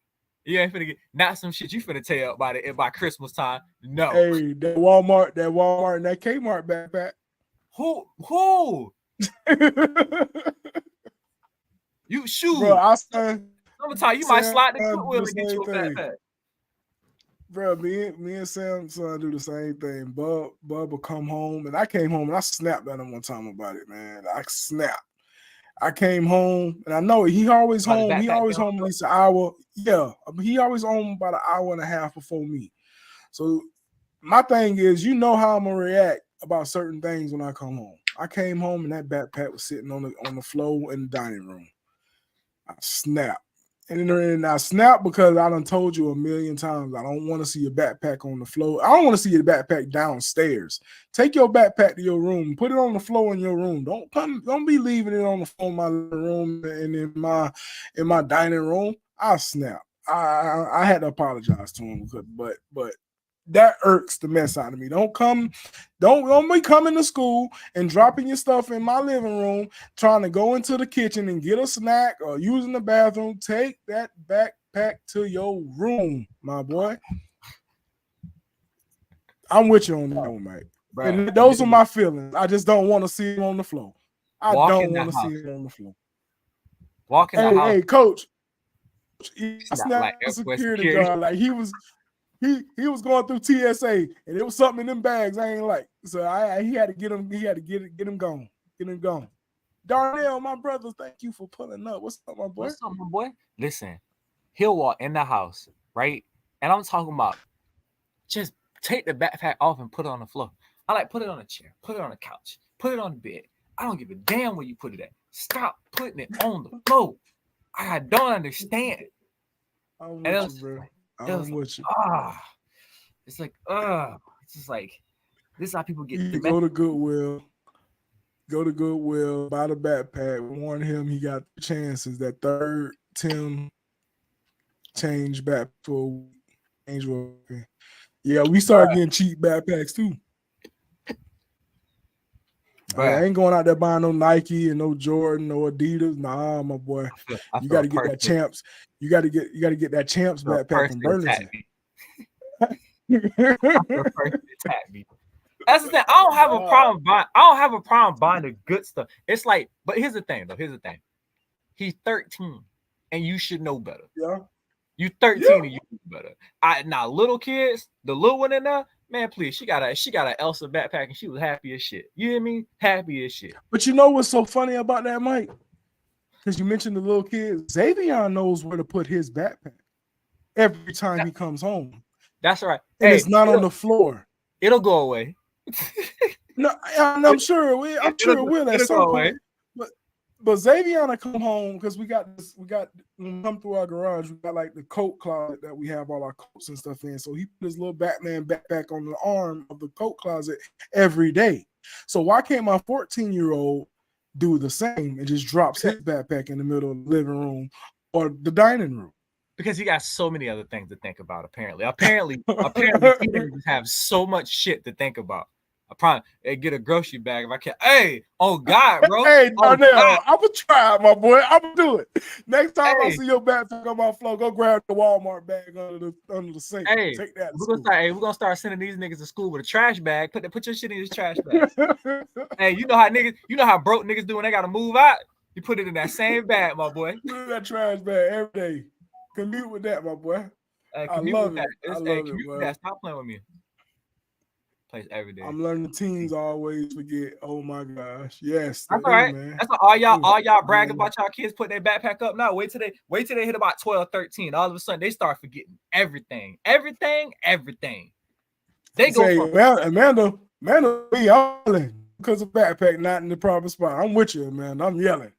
You ain't finna get not some shit you finna tell by Christmas time. No. Hey, that Walmart and that Kmart backpack. Who? You shoot. Bro, I'm gonna tell you, might slide the footwheel and get you a backpack. Bro, me and Sam son do the same thing. Bub will come home, and I came home and I snapped at him one time about it, man. I snapped. I came home, and I know he always home. He always home at least an hour. Yeah, he always home about an hour and a half before me. So my thing is, you know how I'm gonna react about certain things when I come home. I came home and that backpack was sitting on the floor in the dining room. I snapped. And I snapped because I done told you a million times I don't want to see your backpack on the floor. I don't want to see your backpack downstairs. Take your backpack to your room. Put it on the floor in your room. Don't be leaving it on the floor in my living room and in my dining room. I snap. I had to apologize to him, but that irks the mess out of me. Don't be coming to school and dropping your stuff in my living room, trying to go into the kitchen and get a snack or using the bathroom. Take that backpack to your room, my boy. I'm with you on that one, mate. Bro, and those are my feelings. I just don't want to see him on the floor. I don't want to see him on the floor. Walk in the house. Hey, coach. I snapped a security guard. Like he was going through TSA, and it was something in them bags I ain't like. So he had to get him. He had to get him gone. Get him gone. Darnell, my brother, thank you for pulling up. What's up, my boy? What's up, my boy? Listen, he'll walk in the house, right? And I'm talking about just take the backpack off and put it on the floor. I like put it on a chair, put it on a couch, put it on the bed. I don't give a damn where you put it at. Stop putting it on the floor. I don't understand. I'm with you, bro. I'm with you. It's like, it's just like, this is how people get. You go to Goodwill, buy the backpack, warn him he got chances. That third Tim change back for change. Yeah, we started getting cheap backpacks too. I ain't going out there buying no Nike and no Jordan, no Adidas. Nah, my boy. You got to get that Champs. You got to get that Champs backpack from Burlington. That's the thing. I don't have a problem buying the good stuff. It's like, but here's the thing, though. He's 13, and you should know better. Yeah. You 13 and you know better. Now little kids, the little one in there. Man, please, she got an Elsa backpack and she was happy as shit. You hear me? Happy as shit. But you know what's so funny about that, Mike? Because you mentioned the little kids. Xavier knows where to put his backpack every time he comes home. That's right. And it's not on the floor. It'll go away. No, I'm sure it will. I'm sure it will at some point. But Xavier come home because we got when we come through our garage, we got like the coat closet that we have all our coats and stuff in. So he put his little Batman backpack on the arm of the coat closet every day. So why can't my 14-year-old do the same and just drops his backpack in the middle of the living room or the dining room? Because he got so many other things to think about, apparently. Apparently teenagers have so much shit to think about. I probably get a grocery bag if I can. Hey, oh God, bro. Hey, Darnell, I'm gonna try, my boy. I'm gonna do it. Next time I see your backpack on my floor, go grab the Walmart bag under the sink. Hey, take that. We're gonna start sending these niggas to school with a trash bag. Put your shit in his trash bag. Hey, you know how broke niggas do when they gotta move out. You put it in that same bag, my boy. Put it in that trash bag every day. Commute with that, my boy. Hey, I love it. Stop playing with me. Plays every day. I'm learning teens always forget. Oh my gosh. Yes. That's all right, man. That's all y'all brag about y'all kids put their backpack up now. Wait till they hit about 12, 13. All of a sudden they start forgetting everything. They go Amanda be yelling because of backpack not in the proper spot. I'm with you, man. I'm yelling.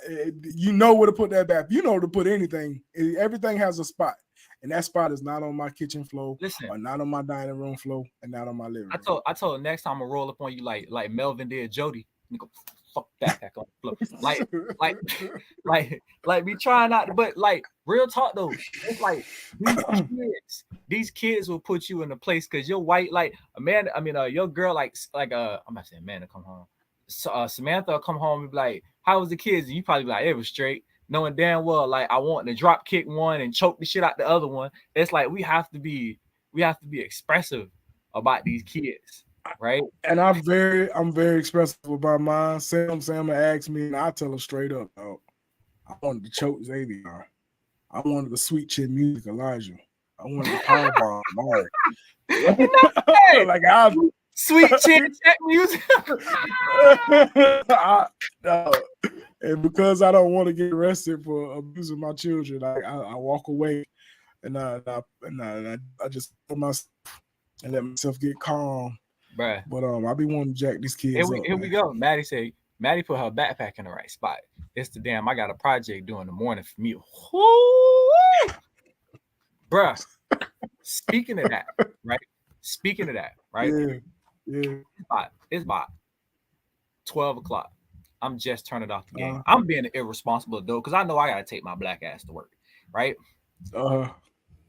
You know where to put that back. You know where to put anything. Everything has a spot. And that spot is not on my kitchen floor, or not on my dining room floor, and not on my living room. I told next time I'm gonna roll up on you like Melvin did Jody. Go fuck backpack on the floor. Like be trying not to, but like real talk though. It's like these kids will put you in a place because you're white. Like Amanda, your girl, I'm not saying Amanda come home. So, Samantha will come home and be like, how was the kids? And you probably be like, it was straight. Knowing damn well, like I want to drop kick one and choke the shit out the other one. It's like we have to be expressive about these kids, right? And I'm very expressive about mine. Sam asked me, and I tell her straight up, I wanted to choke Xavier. I wanted the sweet chin music, Elijah. I wanted the power bomb. All Hey, like I sweet chin check music. And because I don't want to get arrested for abusing my children, I walk away and I just put myself and let myself get calm. Bruh. But I be wanting to jack these kids up. Here we go. Maddie put her backpack in the right spot. It's the damn I got a project due in the morning for me. Woo! Bruh. Speaking of that, right? Yeah. It's about 12 o'clock. I'm just turning off the game. I'm being an irresponsible adult because I know I gotta take my black ass to work, right? I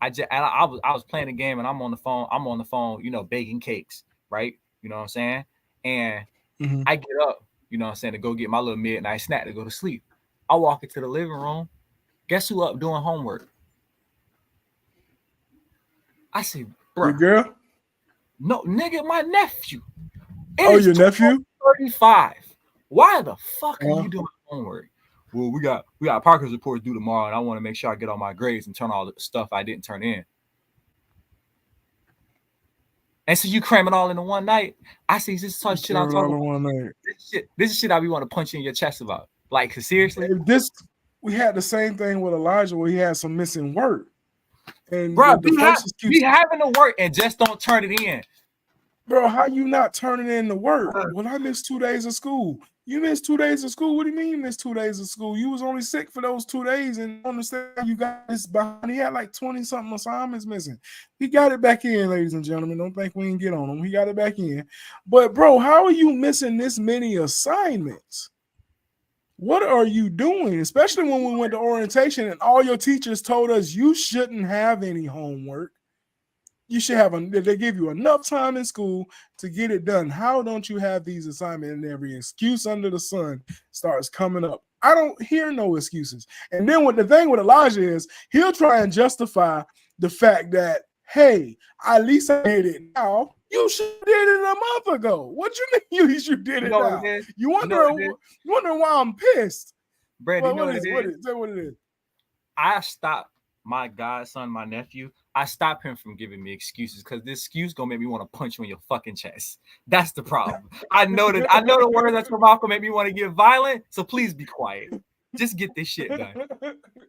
was playing the game and I'm on the phone, you know, baking cakes, right? You know what I'm saying? And I get up, you know what I'm saying, to go get my little midnight snack to go to sleep. I walk into the living room. Guess who up doing homework? I say, bro. Your girl? No, nigga, my nephew. Your nephew? 35. Why the fuck are you doing homework? Well, we got Parker's report due tomorrow, and I want to make sure I get all my grades and turn all the stuff I didn't turn in. And so you cram it all into one night. I see this such shit I'm talking about. This is shit I be want to punch you in your chest about. Like, seriously? We had the same thing with Elijah where he had some missing work. And bro, be having to work and just don't turn it in. Bro, how you not turning in the work? Well, I missed 2 days of school. You missed 2 days of school? What do you mean you missed 2 days of school? You was only sick for those 2 days and understand you got this behind. He had like 20-something assignments missing. He got it back in, ladies and gentlemen. Don't think we didn't get on him. He got it back in. But, bro, how are you missing this many assignments? What are you doing? Especially when we went to orientation and all your teachers told us you shouldn't have any homework. You should have they give you enough time in school to get it done. How don't you have these assignments? And every excuse under the sun starts coming up. I don't hear no excuses. And then what the thing with Elijah is, he'll try and justify the fact that, hey, at least I did it now. You should have did it a month ago. What you mean you did it now? You wondering why I'm pissed. Brandon, what it is? I stopped my godson, my nephew. I stopped him from giving me excuses because this excuse gonna make me want to punch you in your fucking chest. That's the problem. I know the word that's from Malcolm make me want to get violent. So please be quiet. Just get this shit done.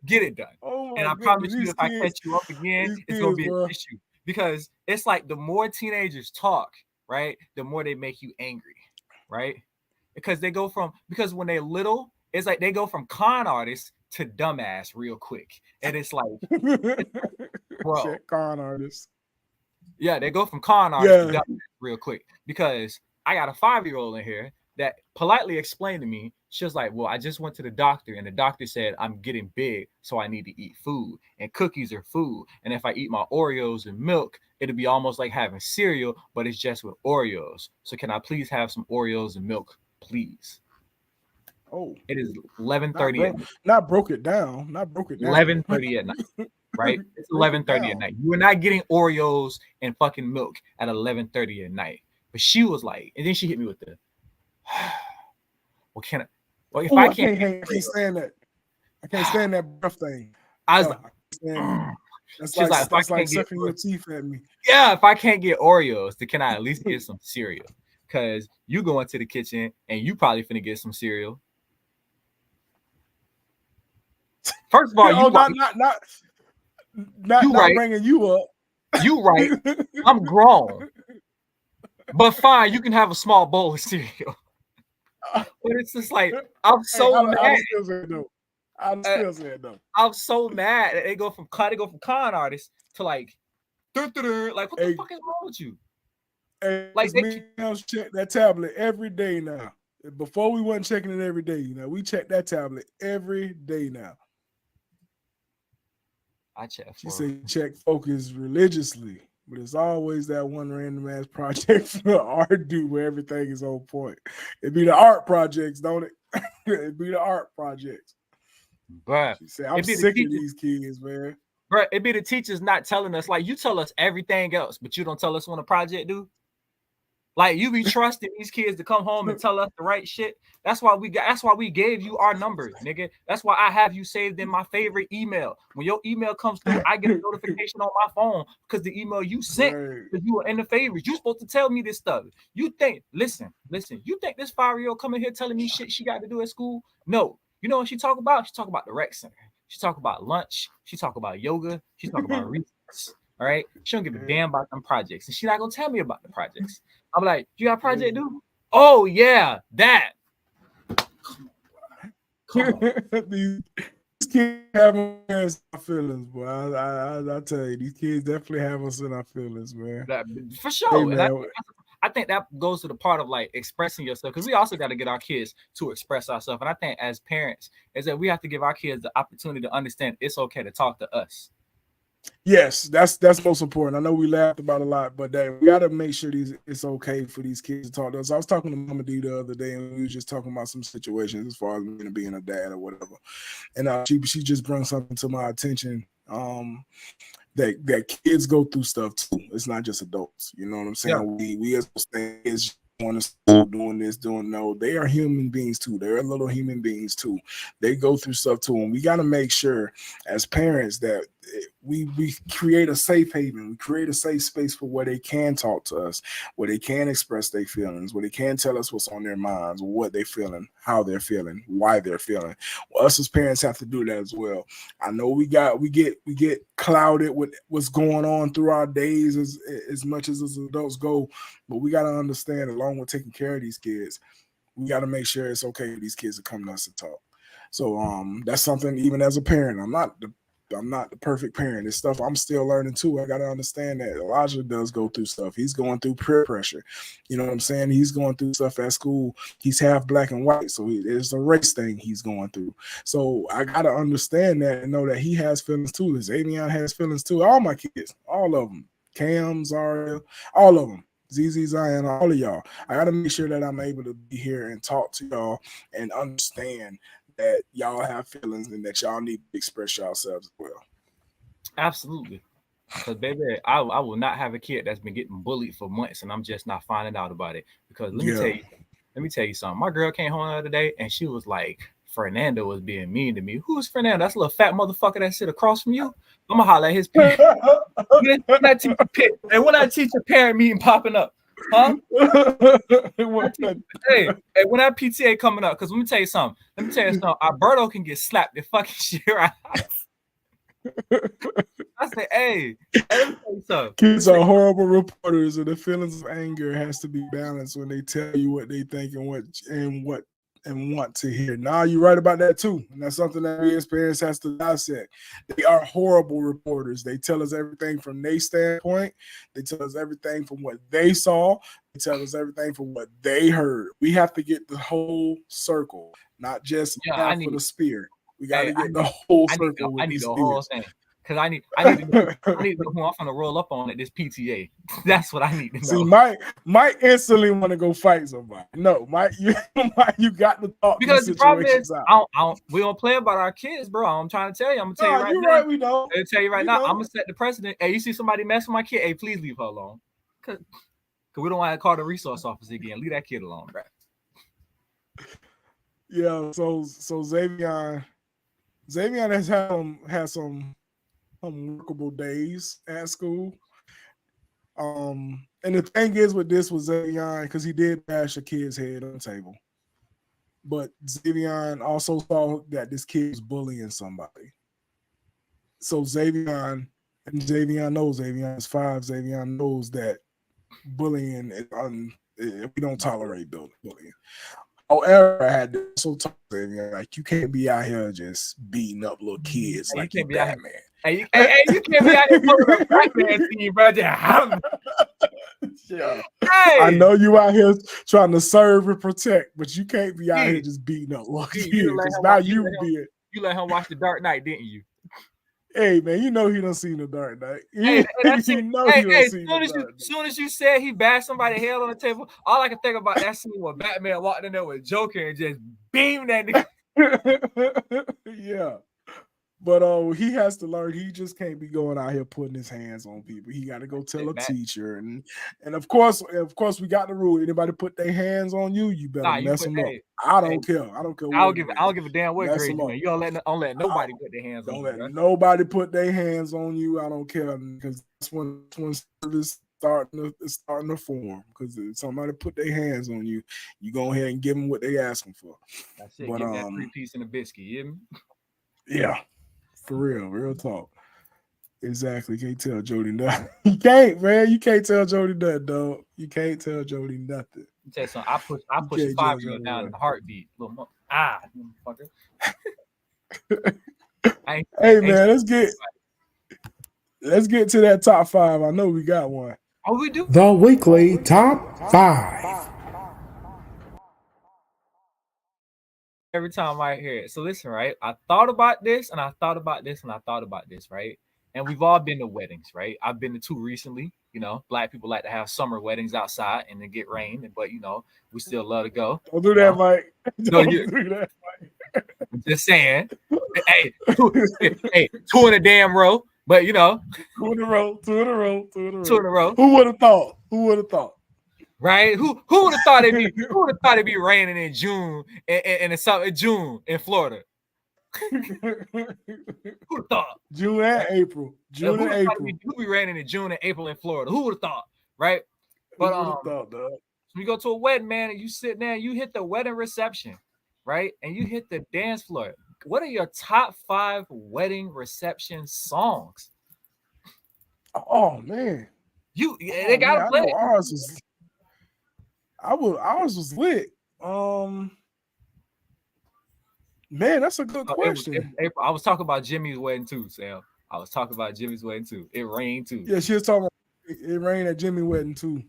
Get it done. And I promise you, if I catch you up again, it's gonna be an issue. Because it's like the more teenagers talk, right, the more they make you angry, right? Because when they're little, it's like they go from con artists to dumbass real quick. And it's like, bro. Con artists. Yeah, they go from con artists to dumbass real quick. Because I got a 5-year-old in here that politely explained to me, she was like, well, I just went to the doctor and the doctor said I'm getting big, so I need to eat food. And cookies are food. And if I eat my Oreos and milk, it'll be almost like having cereal, but it's just with Oreos. So can I please have some Oreos and milk, please? Oh, it is 11:30. Not broke it down. 11:30 at night, right? It's 11:30 at night. You are not getting Oreos and fucking milk at 11:30 at night. But she was like, and then she hit me with the, well, can I? Well, if I can't stand that. I can't stand that breath thing. I was that's like sucking your teeth at me. Yeah, if I can't get Oreos, then can I at least get some cereal? Because you go into the kitchen and you probably finna get some cereal. First of all, not bringing you up. You right. I'm grown. But fine, you can have a small bowl of cereal. But it's just like I'm so mad. I'm still saying no. I'm so mad that they go from con artists to like what the fuck is wrong with you? Like they check that tablet every day now. Before we wasn't checking it every day. You know, we check that tablet every day now. I check. She said check focus religiously, but it's always that one random ass project for the art do where everything is on point. It'd be the art projects, don't it? It'd be the art projects. But she said, I'm sick of these kids, man. Bro, it'd be the teachers not telling us, like you tell us everything else, but you don't tell us when a project due. Like you be trusting these kids to come home and tell us the right shit. That's why we gave you our numbers, nigga. That's why I have you saved in my favorite email. When your email comes through, I get a notification on my phone because the email you sent, because you were in the favorites. You supposed to tell me this stuff. You think, listen, you think this 5-year-old coming here telling me shit she got to do at school? No. You know what she talk about? She talk about the rec center. She talk about lunch. She talk about yoga. She talk about recess. All right. She don't give a damn about them projects. And she not gonna tell me about the projects. I'm like, you got a project due? Oh yeah, that. Come on. These kids have us in our feelings, boy. I tell you, these kids definitely have us in our feelings, man. For sure. Hey, man, I think that goes to the part of like expressing yourself, because we also got to get our kids to express ourselves. And I think as parents is that we have to give our kids the opportunity to understand it's okay to talk to us. Yes, that's most important. I know we laughed about a lot, but we got to make sure it's okay for these kids to talk to us. I was talking to Mama D the other day, and we were just talking about some situations as far as being a dad or whatever. And she just brought something to my attention. That kids go through stuff too. It's not just adults. You know what I'm saying? Yeah. We as kids going to school, doing this, doing no. They are human beings too. They're little human beings too. They go through stuff too, and we got to make sure as parents that we create a safe haven. We create a safe space for where they can talk to us, where they can express their feelings, where they can tell us what's on their minds, what they're feeling, how they're feeling, why they're feeling. Well, us as parents have to do that as well. I know we get clouded with what's going on through our days as much as adults go, but we got to understand, along with taking care of these kids, we got to make sure it's okay for these kids to come to us and talk. So that's something, even as a parent, I'm not the perfect parent. It's stuff I'm still learning too. I got to understand that Elijah does go through stuff. He's going through peer pressure. You know what I'm saying? He's going through stuff at school. He's half black and white, so there's a race thing he's going through. So I got to understand that and know that he has feelings too. Xavier has feelings too. All my kids, all of them. Cam, Zaria, all of them. ZZ, Zion, all of y'all. I got to make sure that I'm able to be here and talk to y'all and understand that y'all have feelings and that y'all need to express yourselves as well. Absolutely. Because baby, I will not have a kid that's been getting bullied for months and I'm just not finding out about it. Because let me tell you something. My girl came home the other day and she was like, Fernando was being mean to me. Who's Fernando? That's a little fat motherfucker that sit across from you. I'm gonna holler at his parent. when I teach a parent meeting popping up, huh? Hey, when that PTA coming up, because let me tell you something. Alberto can get slapped the fucking shit right. I say, hey, let me tell you something. Kids are horrible reporters, and the feelings of anger has to be balanced when they tell you what they think and want to hear. Now you're right about that too, and that's something that we as parents has to dissect. They are horrible reporters. They tell us everything from their standpoint. They tell us everything from what they saw. They tell us everything from what they heard. We have to get the whole circle, not just half of the spear. We got to get the whole circle. I need the whole thing. Because I need to know who I'm gonna roll up on at this PTA. That's what I need to know. See, Mike instantly want to go fight somebody. No, Mike, you got to talk. Because the problem is, we don't play about our kids, bro. I'm trying to tell you. I'm gonna tell you right now. Right, we don't. I'll tell you right now. I'm gonna set the precedent. Hey, you see somebody mess with my kid? Hey, please leave her alone. Cause we don't want to call the resource officer again. Leave that kid alone, bro. Yeah. So Xavier has had some workable days at school. And the thing is with this was Xavier, because he did bash a kid's head on the table. But Xavier also saw that this kid was bullying somebody. So Xavier knows, Xavier is 5. Xavier knows that bullying we don't tolerate bullying. However, I had to also talk to Xavier, like, you can't be out here just beating up little kids like you're Batman. Hey, you can't be out here pulling a Batman scene, bro. Yeah. Hey. I know you out here trying to serve and protect, but you can't be out here just beating up little kids. You let him watch The Dark Knight, didn't you? Hey, man, you know he done seen The Dark Knight. As soon as you said he bashed somebody's head on the table, all I can think about that scene where Batman walked in there with Joker and just beamed that nigga. Yeah. But he has to learn. He just can't be going out here putting his hands on people. He got to go tell a teacher, and of course, we got the rule. Anybody put their hands on you, you better mess them up. I don't care. I don't care. I don't give a damn what grade you in. You don't let nobody put their hands on you. Don't let nobody put their hands on you. I don't care, because that's when service starting to form. Because if somebody put their hands on you, you go ahead and give them what they asking for. That's it. Give that 3-piece and a biscuit. You hear me? Yeah. For real talk. Exactly. Can't tell Jody nothing. You can't, man. You can't tell Jody nothing, dog. You can't tell Jody nothing. Tell you something. I push a 5-year-old down in a heartbeat. Little motherfucker. Hey man, let's get to that top 5. I know we got one. Oh, we do. The weekly top 5. Every time I hear it. So listen, right? I thought about this, and I thought about this, and I thought about this, right? And we've all been to weddings, right? I've been to 2 recently. You know, black people like to have summer weddings outside and then get rain, but we still love to go. Don't do that, Mike. Don't do that, Mike. I'm just saying. Hey, 2 in a damn row, but 2 in a row. Who would have thought? Right? Who would have thought it'd be raining in June in June in Florida? Who'd have thought? June and April. Who be raining in June and April in Florida? Who would have thought? Right? But who would have thought, dog? When you go to a wedding, man, and you sit there and you hit the wedding reception, right? And you hit the dance floor. What are your top 5 wedding reception songs? Oh man. They gotta play. Ours was lit. Man, that's a good question. April. I was talking about Jimmy's wedding too, Sam. I was talking about Jimmy's wedding too. It rained too. Yeah, she was talking about it rained at Jimmy's wedding too.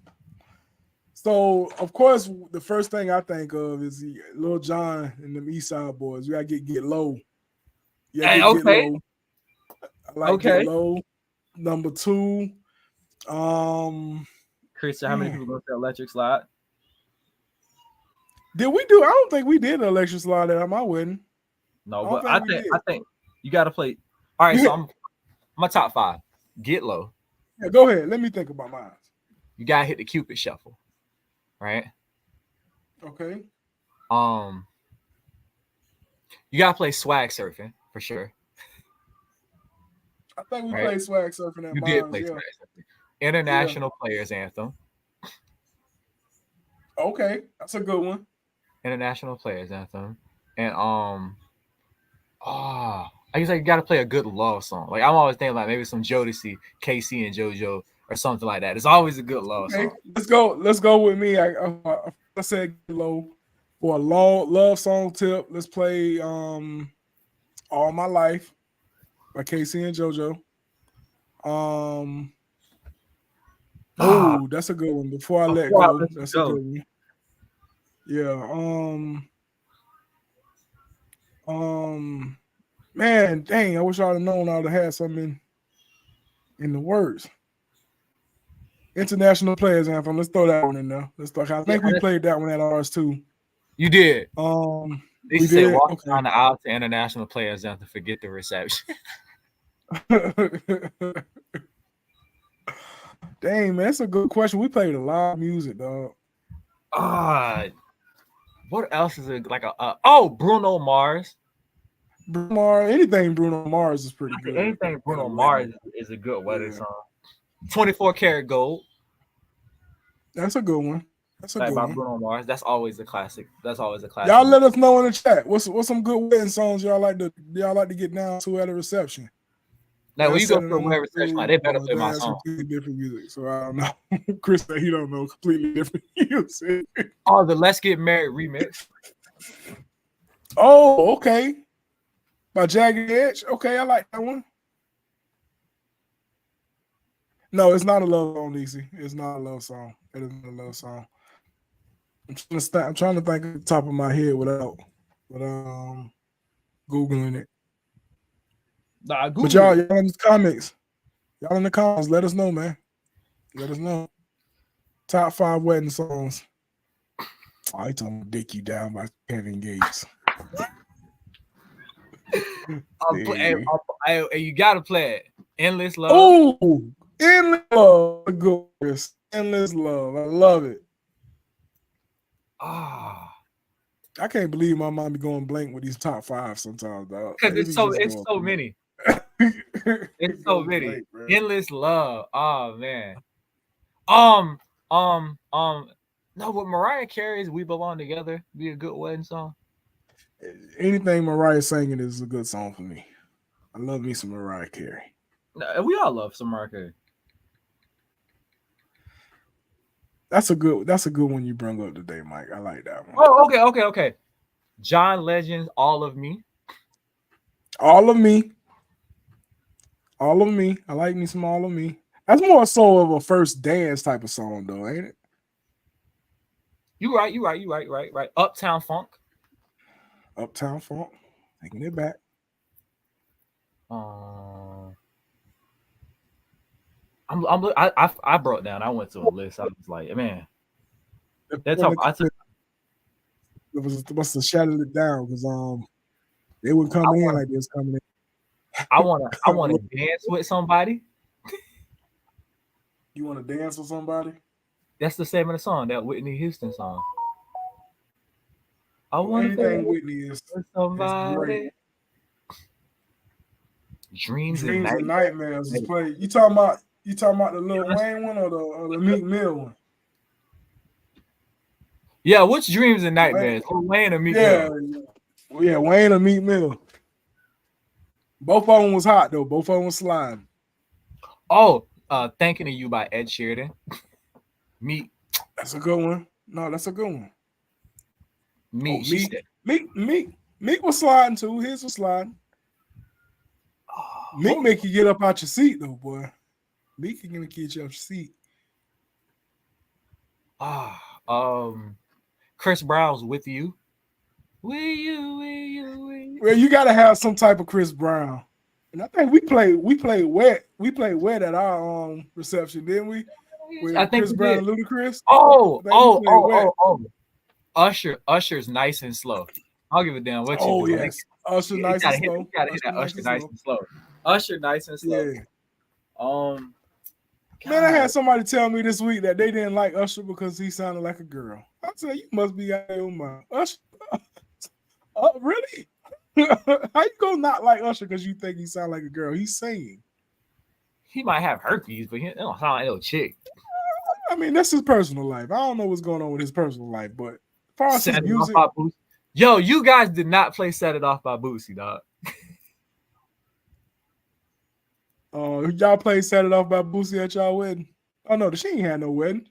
So, of course, the first thing I think of is Lil Jon and them East Side Boys. We gotta get low. Okay. Get low. I like Get Low. Number 2. Christian, how many people go to Electric Slide? Did we do? I don't think we did an Electric Slide at my wedding. No, but I think you got to play. All right, so I'm my top 5. Get Low. Yeah, go ahead. Let me think about mine. You gotta hit the Cupid Shuffle, right? Okay. You gotta play Swag Surfing for sure. I think we played Swag Surfing at You did play Swag Surfing. International Players Anthem. Okay, that's a good one. International Players Anthem. And I guess you gotta play a good love song. Like I'm always thinking like maybe some Jodeci, KC and JoJo or something like that. It's always a good love song. Let's go with me. I said Get Low for a long love song tip. Let's play All My Life by KC and JoJo. That's a good one. Before I Let Go. That's a good one. Yeah. Man, dang, I wish I'd have known I'd have had something in the words. International Players Anthem. Let's throw that one in there. I think we played that one at ours too. You did. They said walk down the aisle to International Players Anthem, forget the reception. Dang, man, that's a good question. We played a lot of music, dog. What else is it? Like Bruno Mars. Anything Bruno Mars is pretty good. Anything Bruno Mars is a good wedding song. 24 Karat Gold. That's a good one. That's a good one. Bruno Mars. That's always a classic. Y'all let us know in the chat. What's some good wedding songs y'all like to get down to at a reception? Now, when you go to a wedding reception, they better play my song. Completely different music, so I don't know. Chris said he don't know. Completely different music. The Let's Get Married remix. Oh, okay. By Jagged Edge. Okay, I like that one. No, it's not a love song, Niecy. It's not a love song. It isn't a love song. I'm trying to think at the top of my head without Googling it. But y'all in the comments. Y'all in the comments, let us know, man. Let us know. Top 5 wedding songs. I told him to dick you down by Kevin Gates. You gotta play it. Endless Love. Oh, Endless Love. Endless Love. I love it. Ah. I can't believe my mom be going blank with these top 5 sometimes, dog. Because it's so many. It's so many. Blank, Endless Love. Oh man. No, with Mariah Carey's "We Belong Together" be a good wedding song. Anything Mariah singing is a good song for me. I love me some Mariah Carey. We all love some Mariah Carey. That's a good one you bring up today, Mike. I like that one. Oh, okay. John Legend's "All of Me." All of me. All of me. I like me some All of Me. That's more so of a first dance type of song, though, ain't it? You right. Uptown Funk. Uptown Funk. Taking it back. I broke down. I went to a list. I was like, man, that's how I took. It must have shuttled it down because they were coming in like this coming in. I want to dance with somebody. You want to dance with somebody? That's the same in the song, that Whitney Houston song. I want anything Whitney is somebody. Dreams and Nightmares is played. You talking about the Lil Wayne one or the Meek Mill one? Yeah, which Dreams and Nightmares? Wayne or Meek Mill? Yeah, Wayne or Meek Mill. Both of them was hot though. Both of them was sliding. Oh, Thinking of You by Ed Sheeran. Meek. That's a good one. No, that's a good one. Meek. Meek was sliding too. His was sliding. Meek make you get up out your seat though, boy. Meek is gonna get you out your seat. Chris Brown's With You. Will you. Well, you gotta have some type of Chris Brown. And I think we played Wet at our reception, didn't we? With I think Chris Brown and Ludacris. Usher's Nice and Slow. I'll give a damn what you do. Yes. Usher Nice and Slow. You gotta hit that Usher Nice and Slow. Usher Nice and Slow. Yeah. Man, I had somebody tell me this week that they didn't like Usher because he sounded like a girl. I said, you must be out of your mind. Usher? Really? How you gonna not like Usher because you think he sound like a girl? He's singing. He might have herpes, but he don't sound like no chick. I mean, that's his personal life. I don't know what's going on with his personal life, but as far as his music, yo, you guys did not play "Set It Off" by Boosie, dog. Y'all played "Set It Off" by Boosie at y'all wedding? Oh no, she ain't had no wedding.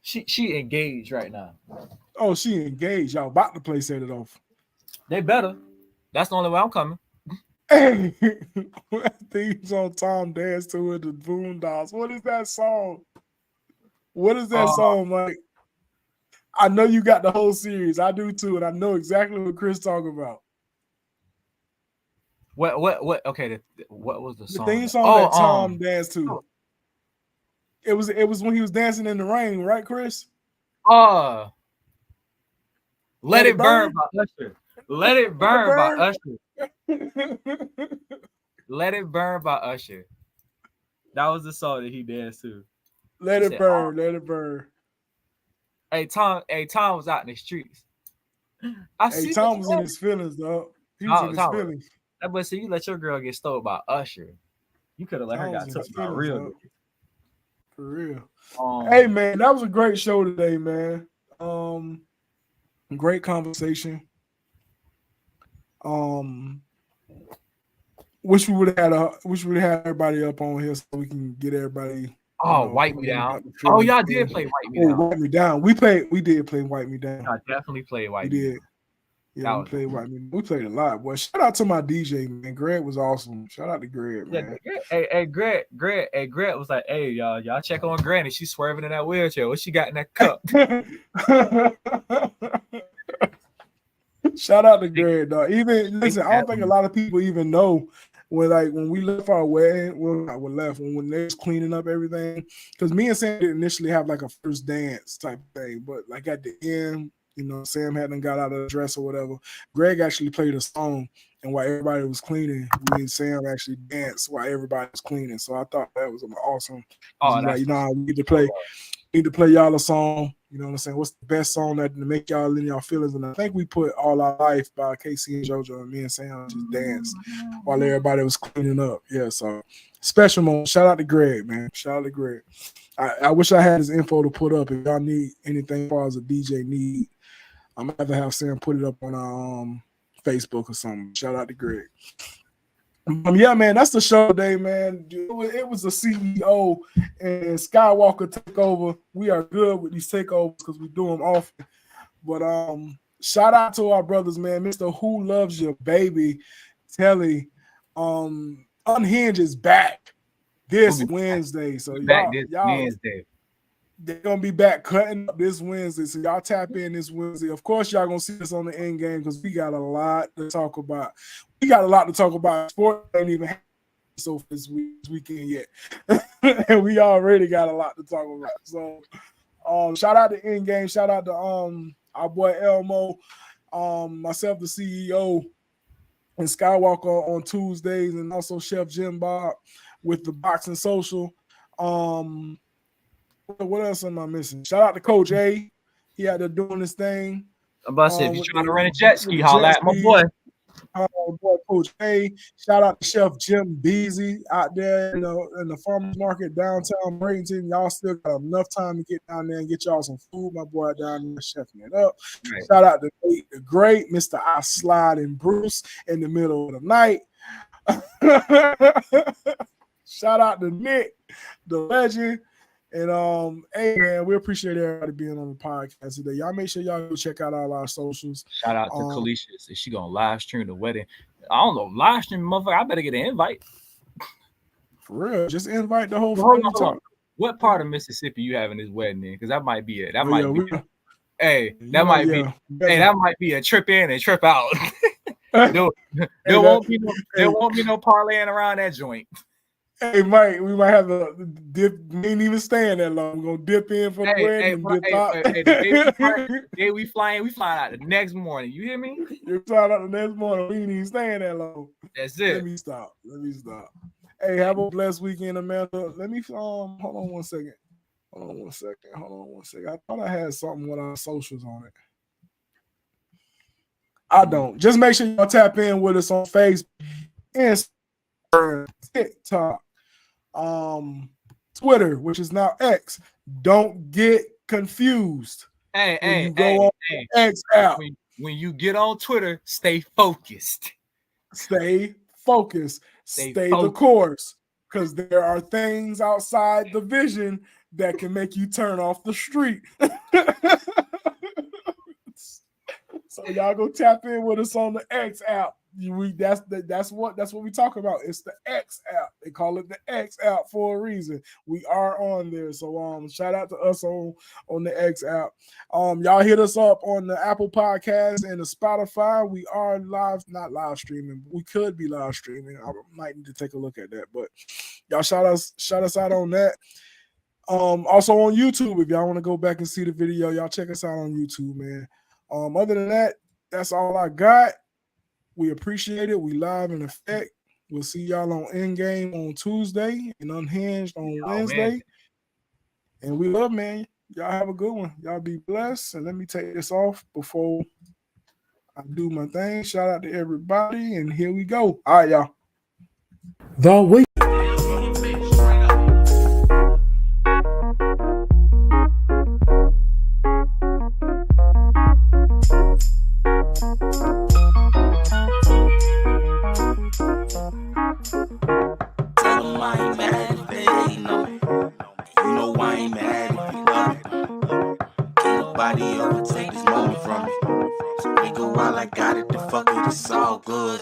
She engaged right now. Oh, she engaged. Y'all about to play "Set It Off." They better. That's the only way I'm coming. Hey, thieves on Tom Dance to it, the Boondocks. What is that song? What is that song, Mike? I know you got the whole series. I do too, and I know exactly what Chris talking about. What? Okay, what was the song? The theme song that Tom danced to. It was when he was dancing in the rain, right, Chris? Let It Burn by Usher. Let It Burn by Usher. Let It Burn by Usher. That was the song that he danced to. Let it burn. Let it burn. Hey, Tom was out in the streets. Tom was in his feelings, dog. He was in his feelings. That boy said, you let your girl get stole by Usher. You could have let her got took by real. For real. Hey, man, that was a great show today, man. Great conversation. Wish we would have had everybody up on here so we can get everybody. Wipe Me Down. Oh, y'all did play Wipe Me Down. Wipe Me Down. We did play Wipe Me Down. I definitely played Wipe Me Down. Yeah, we played Wipe Me Down. We played a lot, boy. Shout out to my DJ, man. Greg was awesome. Shout out to Greg, man. Yeah, Greg was like, hey, y'all check on Granny. She's swerving in that wheelchair. What she got in that cup? Shout out to Greg, dog. Listen, I don't think a lot of people even know when we left our wedding, when they was cleaning up everything, because me and Sam didn't initially have like a first dance type thing, but like at the end, You know, Sam hadn't got out of the dress or whatever. Greg actually played a song, and while everybody was cleaning, me and Sam actually danced while everybody was cleaning. So I thought that was awesome. Oh, like, you know, we need to play y'all a song. You know what I'm saying? What's the best song that to make y'all in y'all feelings? And I think we put All Our Life by Casey and JoJo, and me and Sam just danced while everybody was cleaning up. Yeah, so special moment. Shout out to Greg, man. Shout out to Greg. I wish I had his info to put up. If y'all need anything as far as a DJ need, I'm gonna have to have Sam put it up on our Facebook or something. Shout out to Greg. Yeah, man, that's the show today, man. It was the CEO and Skywalker takeover. We are good with these takeovers because we do them often. But shout out to our brothers, man. Mr. Who Loves Your Baby, Telly. Unhinged is back this Wednesday. So Wednesday. They're gonna be back cutting up this Wednesday. So y'all tap in this Wednesday. Of course, y'all gonna see us on the end game because we got a lot to talk about. Sport ain't even happened so this weekend yet. And we already got a lot to talk about. So shout out to end game, shout out to our boy Elmo, myself, the CEO, and Skywalker on Tuesdays, and also Chef Jimbo with the Boxing Social. What else am I missing? Shout out to Coach A. He out there doing this thing. I'm about to say, if you're trying to run a jet ski, holla at my boy. Boy, Coach A. Shout out to Chef Jim Beasy out there, you know, in the farmers market downtown Bradenton. Y'all still got enough time to get down there and get y'all some food. My boy down there chefing it up. Right. Shout out to the great Mr. I Slide and Bruce in the middle of the night. Shout out to Nick, the legend. And hey man, we appreciate everybody being on the podcast today. Y'all make sure y'all go check out all our socials. Shout out to Kalisha. Is she gonna live stream the wedding? I don't know, live stream, motherfucker. I better get an invite. For real, just invite the whole family. What part of Mississippi you having this wedding in? Because that might be it. That might be. Hey, that might be. Hey, that might be a trip in and trip out. There won't be no parlaying around that joint. Hey, Mike, we might have to dip. We ain't even staying that long. We're gonna dip in for the wedding and dip out. The day we flying out the next morning. You hear me? You're flying out the next morning. We ain't even staying that long. That's it. Let me stop. Hey, have a blessed weekend, Amanda. Let me hold on one second. I thought I had something with our socials on it. I don't. Just make sure y'all tap in with us on Facebook, Instagram, TikTok, Twitter, which is now X. Don't get confused. Hey, X out. When you get on Twitter, stay focused. Stay focused. Stay the course. Because there are things outside the vision that can make you turn off the street. So y'all go tap in with us on the X app. That's what we talk about. It's the X app. They call it the X app for a reason. We are on there. So shout out to us on the X app. Y'all hit us up on the Apple Podcast and the Spotify. We are not live streaming. We could be live streaming. I might need to take a look at that. But y'all shout us out on that. Also on YouTube, if y'all want to go back and see the video, y'all check us out on YouTube, man. Other than that, that's all I got. We appreciate it. We live in effect. We'll see y'all on Endgame on Tuesday and Unhinged on Wednesday. Man. And we love, man. Y'all have a good one. Y'all be blessed. And let me take this off before I do my thing. Shout out to everybody. And here we go. All right, y'all. The week. Overtake this moment from me. So nigga, while I got it, the fuck it, it's all good.